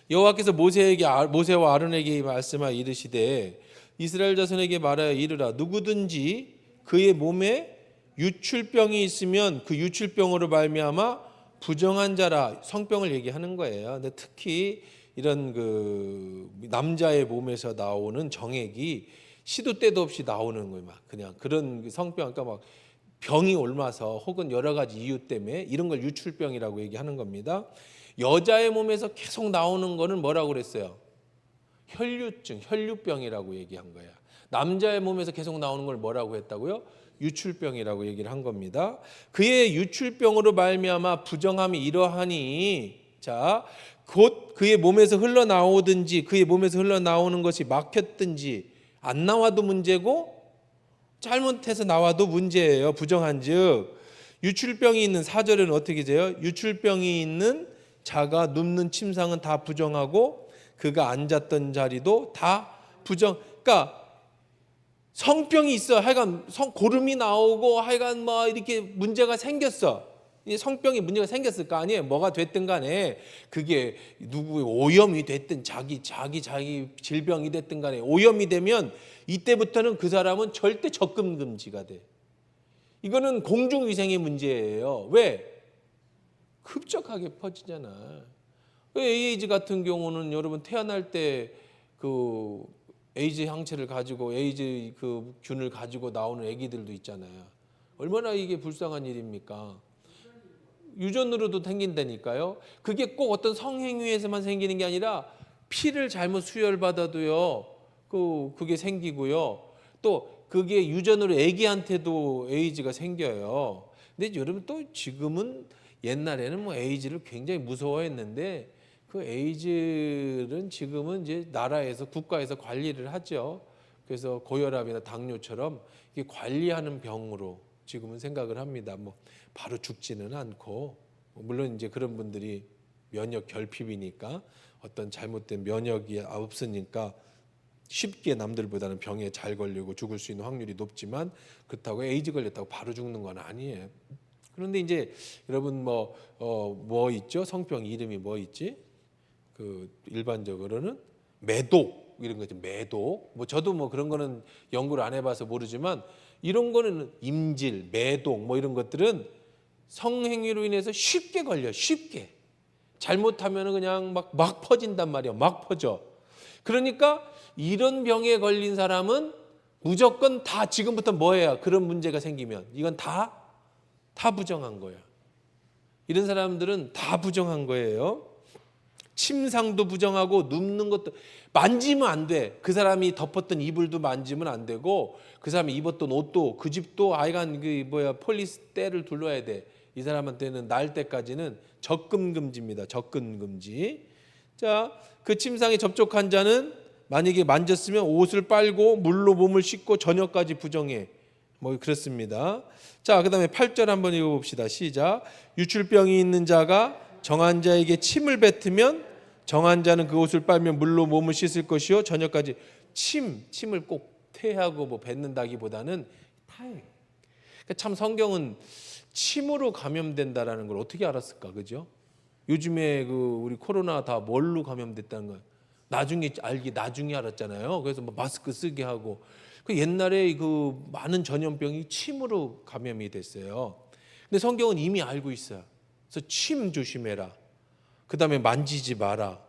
여호와께서 모세와 아론에게 말씀하여 이르시되 이스라엘 자손에게 말하여 이르라 누구든지 그의 몸에 유출병이 있으면 그 유출병으로 말미암아 부정한 자라. 성병을 얘기하는 거예요. 근데 특히 이런 그 남자의 몸에서 나오는 정액이 시도 때도 없이 나오는 거예요. 막 그냥 그런 성병, 그러니까 막 병이 옮아서 혹은 여러 가지 이유 때문에 이런 걸 유출병이라고 얘기하는 겁니다. 여자의 몸에서 계속 나오는 거는 뭐라고 그랬어요? 혈류증, 혈류병이라고 얘기한 거예요. 남자의 몸에서 계속 나오는 걸 뭐라고 했다고요? 유출병이라고 얘기를 한 겁니다. 그의 유출병으로 말미암아 부정함이 이러하니, 자, 곧 그의 몸에서 흘러나오든지 그의 몸에서 흘러나오는 것이 막혔든지 안 나와도 문제고 잘못해서 나와도 문제예요. 부정한즉 유출병이 있는 4절에는 어떻게 돼요? 유출병이 있는 자가 눕는 침상은 다 부정하고 그가 앉았던 자리도 다 부정. 그러니까 성병이 있어. 하여간 고름이 나오고 하여간 뭐 이렇게 문제가 생겼어. 성병이 문제가 생겼을 거 아니에요. 뭐가 됐든 간에 그게 누구의 오염이 됐든 자기 질병이 됐든 간에 오염이 되면 이때부터는 그 사람은 절대 접근 금지가 돼. 이거는 공중위생의 문제예요. 왜? 급격하게 퍼지잖아. 에이즈 같은 경우는 여러분 태어날 때 그 에이즈 항체를 가지고 에이즈 그 균을 가지고 나오는 아기들도 있잖아요. 얼마나 이게 불쌍한 일입니까? 유전으로도 생긴다니까요. 그게 꼭 어떤 성행위에서만 생기는 게 아니라 피를 잘못 수혈받아도요. 그게 생기고요. 또 그게 유전으로 아기한테도 에이즈가 생겨요. 근데 여러분 또 지금은 옛날에는 뭐 에이즈를 굉장히 무서워했는데 그 에이즈는 지금은 이제 나라에서 국가에서 관리를 하죠. 그래서 고혈압이나 당뇨처럼 이게 관리하는 병으로 지금은 생각을 합니다. 뭐 바로 죽지는 않고 물론 이제 그런 분들이 면역 결핍이니까 어떤 잘못된 면역이 없으니까 쉽게 남들보다는 병에 잘 걸리고 죽을 수 있는 확률이 높지만 그렇다고 에이즈 걸렸다고 바로 죽는 건 아니에요. 그런데 이제 여러분 뭐 있죠? 성병 이름이 뭐 있지? 그 일반적으로는 매독 이런 거죠. 매독. 뭐 저도 뭐 그런 거는 연구를 안 해봐서 모르지만 이런 거는 임질, 매독 뭐 이런 것들은 성행위로 인해서 쉽게 걸려. 쉽게. 잘못하면 그냥 막 퍼진단 말이야. 막 퍼져. 그러니까 이런 병에 걸린 사람은 무조건 다 지금부터 뭐 해야 그런 문제가 생기면 이건 다 부정한 거야. 이런 사람들은 다 부정한 거예요. 침상도 부정하고 눕는 것도 만지면 안 돼. 그 사람이 덮었던 이불도 만지면 안 되고 그 사람이 입었던 옷도 그 집도 아이간 폴리스테를 둘러야 돼. 이 사람한테는 날 때까지는 접근 금지입니다. 접근 금지. 자, 그 침상에 접촉한 자는 만약에 만졌으면 옷을 빨고 물로 몸을 씻고 저녁까지 부정해. 뭐 그렇습니다. 자, 그다음에 8절 한번 읽어봅시다. 시작. 유출병이 있는 자가 정한 자에게 침을 뱉으면 정한 자는 그 옷을 빨면 물로 몸을 씻을 것이요 저녁까지. 침을 꼭 퇴하고 뭐 뱉는다기보다는 타해. 그러니까 참 성경은 침으로 감염된다라는 걸 어떻게 알았을까, 그죠? 요즘에 우리 코로나 다 뭘로 감염됐다는 거예요. 나중에 알았잖아요. 그래서 뭐 마스크 쓰게 하고. 그 옛날에 그 많은 전염병이 침으로 감염이 됐어요. 근데 성경은 이미 알고 있어요. 그래서 침 조심해라. 그 다음에 만지지 마라.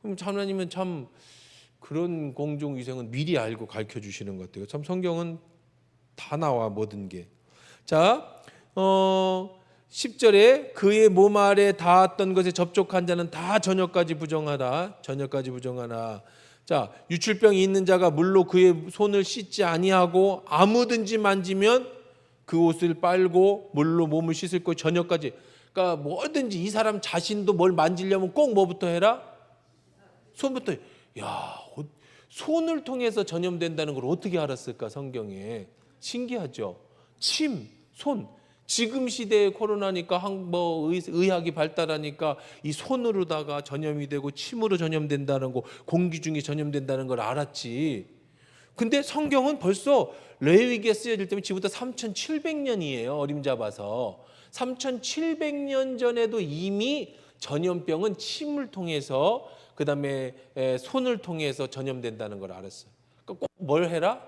그럼 하나님은 참 그런 공중위생은 미리 알고 가르쳐 주시는 것 같아요. 참 성경은 다 나와 모든 게. 자, 10절에 그의 몸 아래 닿았던 것에 접촉한 자는 다 저녁까지 부정하라. 저녁까지 부정하라. 자, 유출병이 있는 자가 물로 그의 손을 씻지 아니하고 아무든지 만지면 그 옷을 빨고 물로 몸을 씻을 것 저녁까지. 그러니까 뭐든지 이 사람 자신도 뭘 만지려면 꼭 뭐부터 해라? 손부터. 야, 손을 통해서 전염된다는 걸 어떻게 알았을까 성경에. 신기하죠. 침, 손. 지금 시대에 코로나니까 의학이 발달하니까 이 손으로다가 전염이 되고 침으로 전염된다는 거, 공기 중에 전염된다는 걸 알았지. 근데 성경은 벌써 레위기에 쓰여질 때면 지금부터 3700년이에요. 어림잡아서 3700년 전에도 이미 전염병은 침을 통해서 그다음에 손을 통해서 전염된다는 걸 알았어요. 그러니까 꼭 뭘 해라?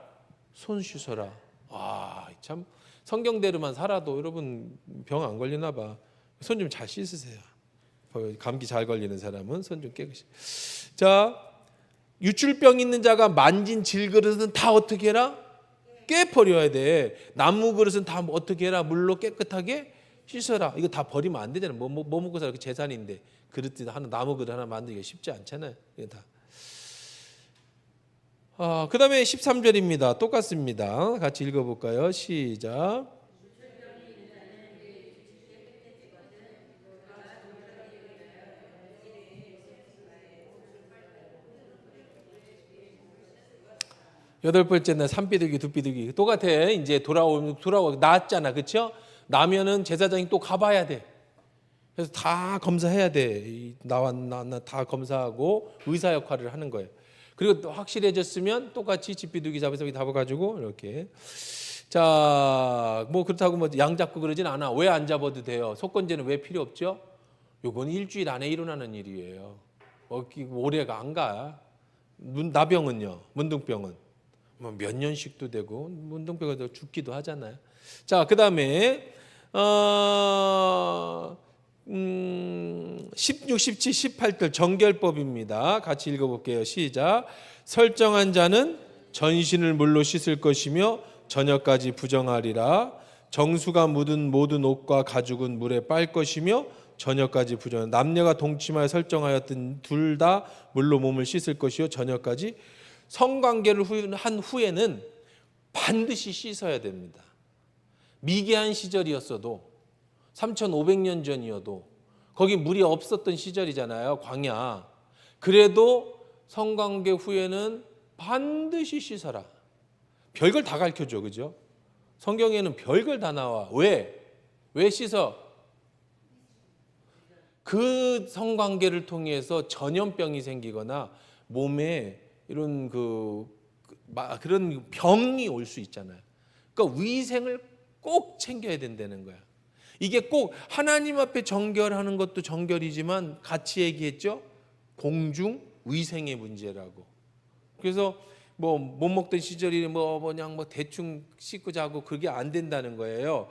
손 씻어라. 와, 참 성경대로만 살아도 여러분 병 안 걸리나 봐. 손 좀 잘 씻으세요. 감기 잘 걸리는 사람은 손 좀 깨끗이. 자, 유출병 있는 자가 만진 질그릇은 다 어떻게 해라? 깨버려야 돼. 나무 그릇은 다 어떻게 해라? 물로 깨끗하게 씻어라. 이거 다 버리면 안 되잖아요. 뭐 먹고 살기 재산인데 그릇 하나 나무 그릇 하나 만들기가 쉽지 않잖아요. 이거 다. 그다음에 13절입니다. 똑같습니다. 같이 읽어볼까요? 시작. 여덟 번째 날 산비둘기 두비둘기 똑같아. 이제 돌아오고 나았잖아, 그렇죠? 나면은 제사장이 또 가봐야 돼. 그래서 다 검사해야 돼. 나왔나 다 검사하고 의사 역할을 하는 거예요. 그리고 또 확실해졌으면 똑같이 집비둘기 잡아서 잡아가지고 이렇게. 자, 뭐 그렇다고 뭐 양 잡고 그러진 않아. 왜 안 잡아도 돼요? 속건제는 왜 필요 없죠? 요건 일주일 안에 일어나는 일이에요. 오래가 안 가. 나병은요, 문둥병은 뭐 몇 년씩도 되고 문둥병 걸려 죽기도 하잖아요. 자, 그다음에 16, 17, 18절 정결법입니다. 같이 읽어볼게요. 시작. 설정한 자는 전신을 물로 씻을 것이며 저녁까지 부정하리라. 정수가 묻은 모든 옷과 가죽은 물에 빨 것이며 저녁까지 부정. 남녀가 동침하여 설정하였던 둘 다 물로 몸을 씻을 것이요 저녁까지. 성관계를 한 후에는 반드시 씻어야 됩니다. 미개한 시절이었어도 3,500년 전이어도 거기 물이 없었던 시절이잖아요. 광야. 그래도 성관계 후에는 반드시 씻어라. 별걸 다 가르쳐줘. 그죠? 성경에는 별걸 다 나와. 왜? 왜 씻어? 그 성관계를 통해서 전염병이 생기거나 몸에 이런 그런 병이 올 수 있잖아요. 그러니까 위생을 꼭 챙겨야 된다는 거야. 이게 꼭 하나님 앞에 정결하는 것도 정결이지만 같이 얘기했죠. 공중 위생의 문제라고. 그래서 뭐 못 먹던 시절이 그냥 대충 씻고 자고 그게 안 된다는 거예요.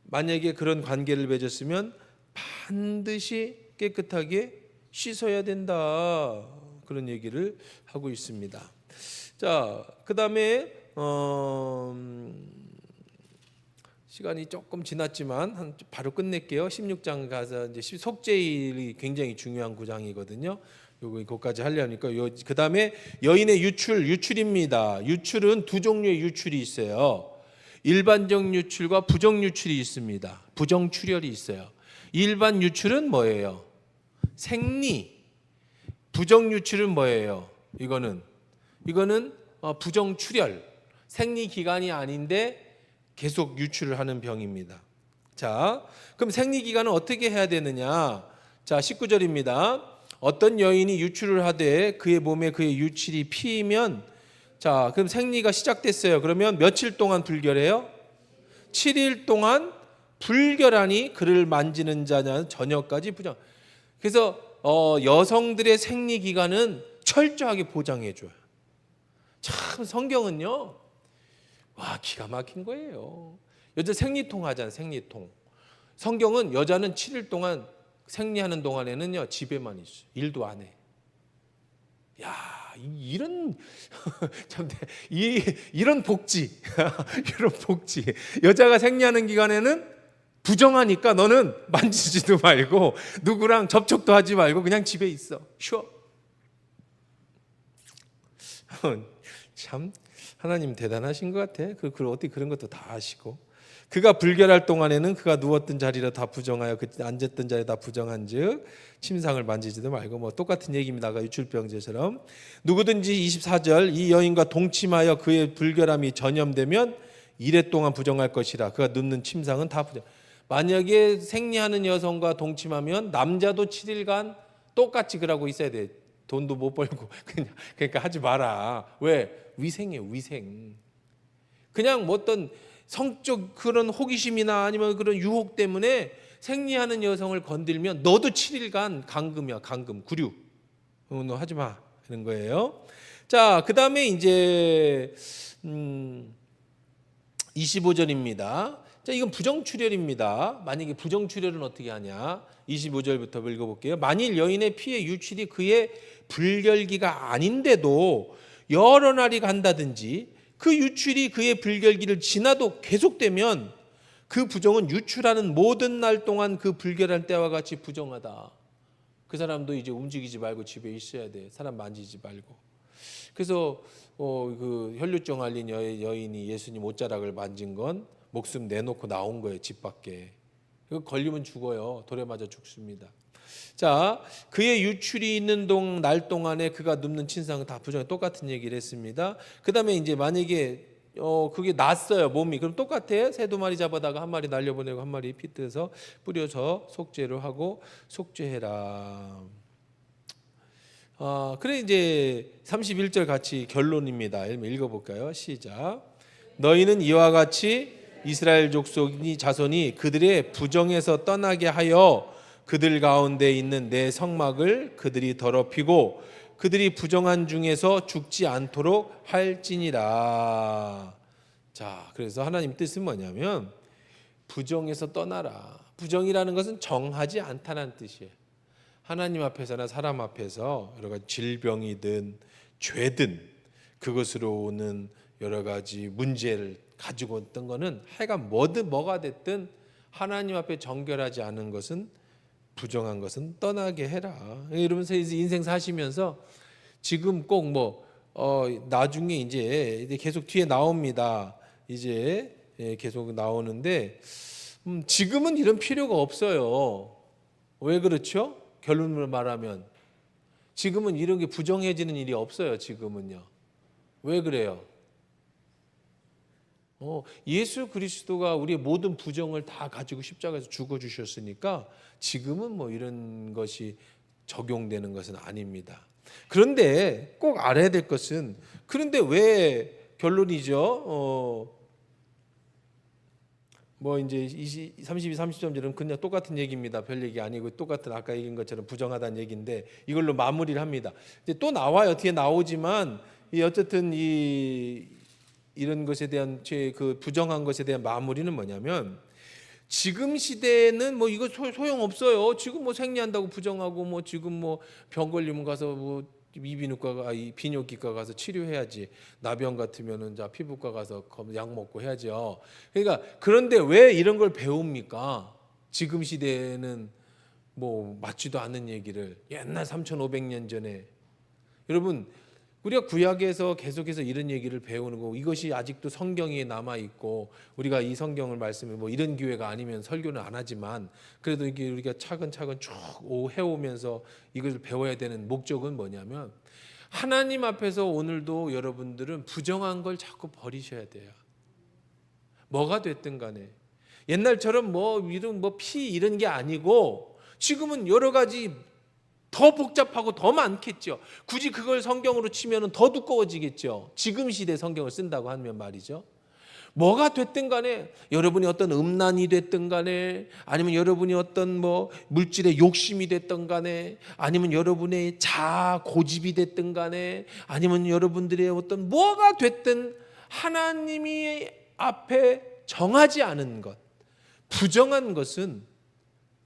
만약에 그런 관계를 맺었으면 반드시 깨끗하게 씻어야 된다. 그런 얘기를 하고 있습니다. 자, 그다음에 시간이 조금 지났지만 바로 끝낼게요. 16장 가서 이제 속죄일이 굉장히 중요한 구장이거든요. 거기까지 하려니까 그다음에 여인의 유출입니다. 유출은 두 종류의 유출이 있어요. 일반적 유출과 부정 유출이 있습니다. 부정 출혈이 있어요. 일반 유출은 뭐예요? 생리. 부정 유출은 뭐예요? 이거는 부정 출혈. 생리 기간이 아닌데 계속 유출을 하는 병입니다. 자, 그럼 생리 기간은 어떻게 해야 되느냐? 자, 19절입니다. 어떤 여인이 유출을 하되 그의 몸에 그의 유출이 피이면, 자, 그럼 생리가 시작됐어요. 그러면 며칠 동안 불결해요? 7일 동안 불결하니 그를 만지는 자는 저녁까지 부정. 그래서 여성들의 생리 기간은 철저하게 보장해 줘요. 참 성경은요, 와, 기가 막힌 거예요. 여자 생리통 하잖아요. 생리통. 성경은 여자는 7일 동안 생리하는 동안에는요 집에만 있어. 일도 안 해. 야, 이런 참 이런 복지, 이런 복지. 여자가 생리하는 기간에는 부정하니까 너는 만지지도 말고 누구랑 접촉도 하지 말고 그냥 집에 있어. 쉬어. 참 하나님 대단하신 것 같아. 어떻게 그런 것도 다 아시고. 그가 불결할 동안에는 그가 누웠던 자리로 다 부정하여 그 앉았던 자리에 다 부정한즉 침상을 만지지도 말고. 똑같은 얘기입니다. 아까 유출병제처럼. 누구든지 24절 이 여인과 동침하여 그의 불결함이 전염되면 이래 동안 부정할 것이라. 그가 눕는 침상은 다 부정. 만약에 생리하는 여성과 동침하면 남자도 7일간 똑같이 그러고 있어야 돼. 돈도 못 벌고 그러니까 하지 마라. 왜? 위생이에요. 위생. 그냥 어떤 성적 그런 호기심이나 아니면 그런 유혹 때문에 생리하는 여성을 건들면 너도 7일간 감금이야. 감금, 구류. 너 하지 마. 이런 거예요. 자, 그다음에 이제 25절입니다. 자, 이건 부정출혈입니다. 만약에 부정출혈은 어떻게 하냐? 25절부터 읽어볼게요. 만일 여인의 피의 유출이 그의 불결기가 아닌데도 여러 날이 간다든지 그 유출이 그의 불결기를 지나도 계속되면 그 부정은 유출하는 모든 날 동안 그 불결한 때와 같이 부정하다. 그 사람도 이제 움직이지 말고 집에 있어야 돼. 사람 만지지 말고. 그래서 그 혈류증 앓린 여인이 예수님 옷자락을 만진 건 목숨 내놓고 나온 거예요. 집 밖에. 이거 걸리면 죽어요. 돌에 맞아 죽습니다. 자, 그의 유출이 있는 날 동안에 그가 눕는 침상은 다 부정해. 똑같은 얘기를 했습니다. 그 다음에 이제 만약에 그게 났어요. 몸이. 그럼 똑같아. 새 2마리 잡아다가 1마리 날려보내고 1마리 피뜨서 뿌려서 속죄를 하고 속죄해라. 그래 이제 31절 같이 결론입니다. 읽어볼까요? 시작. 너희는 이와 같이 이스라엘 족속이 자손이 그들의 부정에서 떠나게 하여 그들 가운데 있는 내 성막을 그들이 더럽히고 그들이 부정한 중에서 죽지 않도록 할지니라. 자, 그래서 하나님 뜻은 뭐냐면 부정에서 떠나라. 부정이라는 것은 정하지 않다는 뜻이에요. 하나님 앞에서나 사람 앞에서 여러 가지 질병이든 죄든 그것으로 오는 여러 가지 문제를 가지고 있던 거는 하여간 뭐가 됐든 하나님 앞에 정결하지 않은 것은, 부정한 것은 떠나게 해라. 이러면서 인생 사시면서 지금 꼭 나중에 이제 계속 뒤에 나옵니다. 이제 계속 나오는데 지금은 이런 필요가 없어요. 왜 그렇죠? 결론을 말하면 지금은 이런 게 부정해지는 일이 없어요. 지금은요. 왜 그래요? 예수 그리스도가 우리의 모든 부정을 다 가지고 십자가에서 죽어주셨으니까 지금은 이런 것이 적용되는 것은 아닙니다. 그런데 꼭 알아야 될 것은, 그런데 왜 결론이죠? 이제 32, 30점들은 그냥 똑같은 얘기입니다. 별 얘기 아니고 똑같은 아까 얘기한 것처럼 부정하다는 얘기인데 이걸로 마무리를 합니다. 이제 또 나와요. 뒤에 나오지만 어쨌든 이런 것에 대한 그 부정한 것에 대한 마무리는 뭐냐면, 지금 시대에는 이거 소용 없어요. 지금 생리한다고 부정하고 지금 병 걸리면 가서 이비인후과가 비뇨기과 가서 치료해야지. 나병 같으면은 피부과 가서 약 먹고 해야죠. 그러니까 그런데 왜 이런 걸 배웁니까? 지금 시대에는 맞지도 않는 얘기를 옛날 3,500년 전에. 여러분, 우리가 구약에서 계속해서 이런 얘기를 배우는 거, 이것이 아직도 성경에 남아 있고, 우리가 이 성경을 말씀에 이런 기회가 아니면 설교는 안 하지만 그래도 이게 우리가 차근차근 쭉 해오면서 이것을 배워야 되는 목적은 뭐냐면, 하나님 앞에서 오늘도 여러분들은 부정한 걸 자꾸 버리셔야 돼요. 뭐가 됐든 간에 옛날처럼 이런 피 이런 게 아니고 지금은 여러 가지 더 복잡하고 더 많겠죠. 굳이 그걸 성경으로 치면 더 두꺼워지겠죠. 지금 시대 성경을 쓴다고 하면 말이죠. 뭐가 됐든 간에, 여러분이 어떤 음란이 됐든 간에, 아니면 여러분이 어떤 물질의 욕심이 됐든 간에, 아니면 여러분의 자아 고집이 됐든 간에, 아니면 여러분들의 어떤 뭐가 됐든 하나님이 앞에 정하지 않은 것, 부정한 것은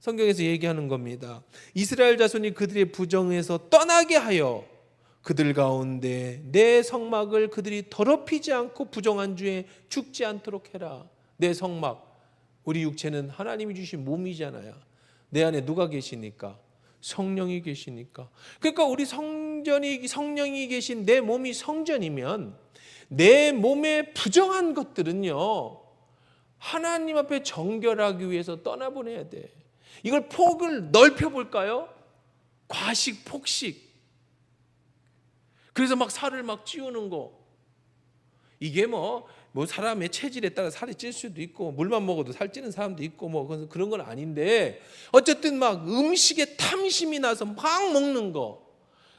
성경에서 얘기하는 겁니다. 이스라엘 자손이 그들의 부정에서 떠나게 하여 그들 가운데 내 성막을 그들이 더럽히지 않고 부정한 주에 죽지 않도록 해라. 내 성막, 우리 육체는 하나님이 주신 몸이잖아요. 내 안에 누가 계시니까? 성령이 계시니까. 그러니까 우리 성령이 계신 내 몸이 성전이면 내 몸의 부정한 것들은요, 하나님 앞에 정결하기 위해서 떠나보내야 돼. 이걸 폭을 넓혀볼까요? 과식, 폭식. 그래서 살을 찌우는 거. 이게 사람의 체질에 따라 살이 찔 수도 있고, 물만 먹어도 살 찌는 사람도 있고, 그런 건 아닌데, 어쨌든 음식에 탐심이 나서 먹는 거.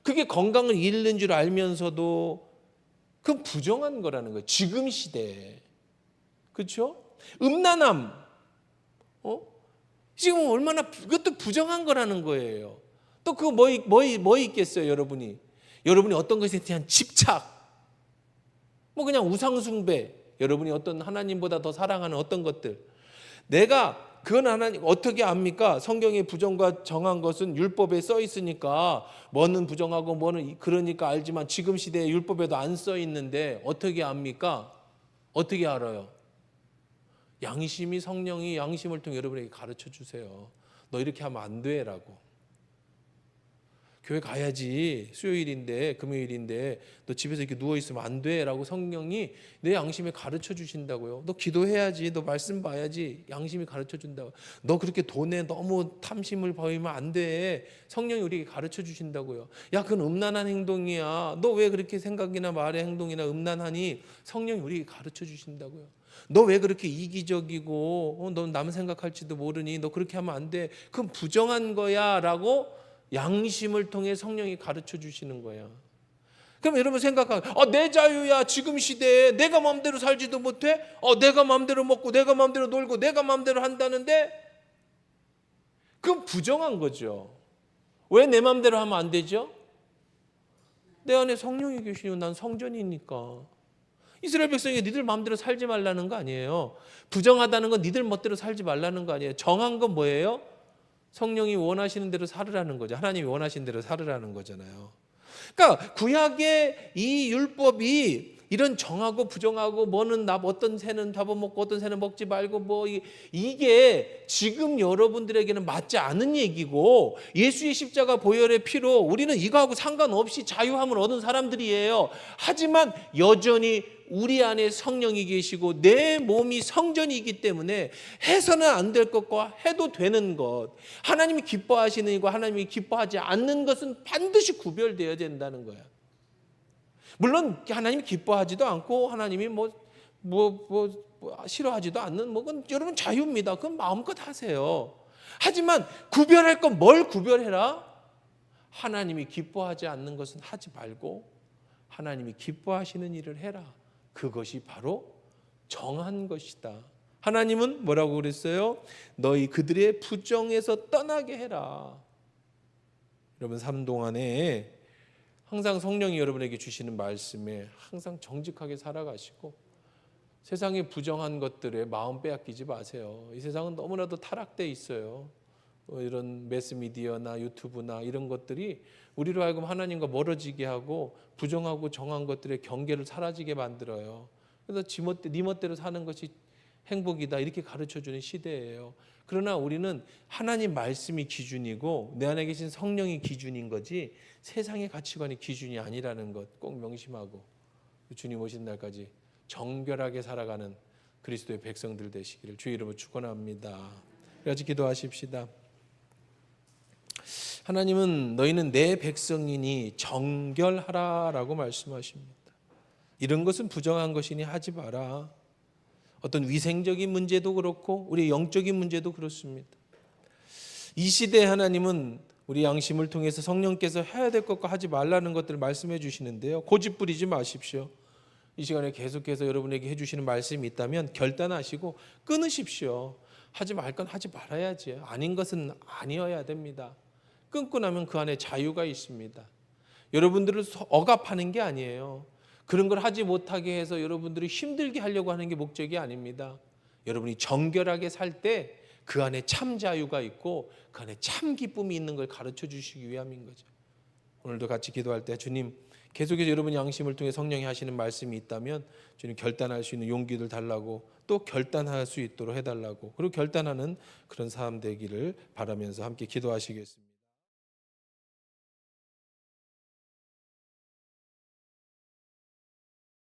그게 건강을 잃는 줄 알면서도 그건 부정한 거라는 거예요. 지금 시대에. 그렇죠? 음란함. 지금 얼마나 그것도 부정한 거라는 거예요. 또 그거 뭐 있겠어요, 여러분이? 여러분이 어떤 것에 대한 집착, 그냥 우상숭배, 여러분이 어떤 하나님보다 더 사랑하는 어떤 것들. 그건 하나님 어떻게 압니까? 성경의 부정과 정한 것은 율법에 써 있으니까 뭐는 부정하고 뭐는 그러니까 알지만 지금 시대에 율법에도 안 써 있는데 어떻게 압니까? 어떻게 알아요? 양심이, 성령이 양심을 통해 여러분에게 가르쳐 주세요. 너 이렇게 하면 안 돼라고. 교회 가야지, 수요일인데 금요일인데 너 집에서 이렇게 누워있으면 안 돼라고 성령이 내 양심에 가르쳐 주신다고요. 너 기도해야지, 너 말씀 봐야지, 양심이 가르쳐 준다고. 너 그렇게 돈에 너무 탐심을 보이면 안 돼. 성령이 우리에게 가르쳐 주신다고요. 야, 그건 음란한 행동이야. 너 왜 그렇게 생각이나 말의 행동이나 음란하니? 성령이 우리에게 가르쳐 주신다고요. 너 왜 그렇게 이기적이고 너 남 생각할지도 모르니? 너 그렇게 하면 안 돼. 그건 부정한 거야 라고 양심을 통해 성령이 가르쳐 주시는 거야. 그럼 여러분 생각하고, 내 자유야. 지금 시대에 내가 마음대로 살지도 못해? 내가 마음대로 먹고 내가 마음대로 놀고 내가 마음대로 한다는데? 그건 부정한 거죠. 왜 내 마음대로 하면 안 되죠? 내 안에 성령이 계시니 난 성전이니까. 이스라엘 백성이 니들 마음대로 살지 말라는 거 아니에요. 부정하다는 건 니들 멋대로 살지 말라는 거 아니에요. 정한 건 뭐예요? 성령이 원하시는 대로 살으라는 거죠. 하나님이 원하시는 대로 살으라는 거잖아요. 그러니까 구약의 이 율법이 이런 정하고 부정하고 뭐는 어떤 새는 잡아먹고 어떤 새는 먹지 말고 뭐 이게 지금 여러분들에게는 맞지 않은 얘기고 예수의 십자가 보혈의 피로 우리는 이거하고 상관없이 자유함을 얻은 사람들이에요. 하지만 여전히 우리 안에 성령이 계시고 내 몸이 성전이기 때문에 해서는 안 될 것과 해도 되는 것, 하나님이 기뻐하시는 것과 하나님이 기뻐하지 않는 것은 반드시 구별되어야 된다는 거야. 물론 하나님이 기뻐하지도 않고 하나님이 싫어하지도 않는 그건 여러분 자유입니다. 그건 마음껏 하세요. 하지만 구별할 건 뭘 구별해라? 하나님이 기뻐하지 않는 것은 하지 말고 하나님이 기뻐하시는 일을 해라. 그것이 바로 정한 것이다. 하나님은 뭐라고 그랬어요? 너희 그들의 부정에서 떠나게 해라. 여러분 삶 동안에 항상 성령이 여러분에게 주시는 말씀에 항상 정직하게 살아가시고 세상의 부정한 것들에 마음 빼앗기지 마세요. 이 세상은 너무나도 타락돼 있어요. 이런 매스미디어나 유튜브나 이런 것들이 우리로 하여금 하나님과 멀어지게 하고 부정하고 정한 것들의 경계를 사라지게 만들어요. 그래서 네 멋대로 사는 것이 행복이다 이렇게 가르쳐주는 시대예요. 그러나 우리는 하나님 말씀이 기준이고 내 안에 계신 성령이 기준인 거지 세상의 가치관이 기준이 아니라는 것 꼭 명심하고 주님 오신 날까지 정결하게 살아가는 그리스도의 백성들 되시기를 주의 이름으로 축원합니다. 같이 기도하십시다. 하나님은 너희는 내 백성이니 정결하라라고 말씀하십니다. 이런 것은 부정한 것이니 하지 마라. 어떤 위생적인 문제도 그렇고 우리 영적인 문제도 그렇습니다. 이 시대에 하나님은 우리 양심을 통해서 성령께서 해야 될 것과 하지 말라는 것들을 말씀해 주시는데요. 고집 부리지 마십시오. 이 시간에 계속해서 여러분에게 해주시는 말씀이 있다면 결단하시고 끊으십시오. 하지 말 건 하지 말아야지. 아닌 것은 아니어야 됩니다. 끊고 나면 그 안에 자유가 있습니다. 여러분들을 억압하는 게 아니에요. 그런 걸 하지 못하게 해서 여러분들이 힘들게 하려고 하는 게 목적이 아닙니다. 여러분이 정결하게 살 때 그 안에 참 자유가 있고 그 안에 참 기쁨이 있는 걸 가르쳐 주시기 위함인 거죠. 오늘도 같이 기도할 때 주님 계속해서 여러분 양심을 통해 성령이 하시는 말씀이 있다면 주님 결단할 수 있는 용기를 달라고 또 결단할 수 있도록 해달라고 그리고 결단하는 그런 삶 되기를 바라면서 함께 기도하시겠습니다.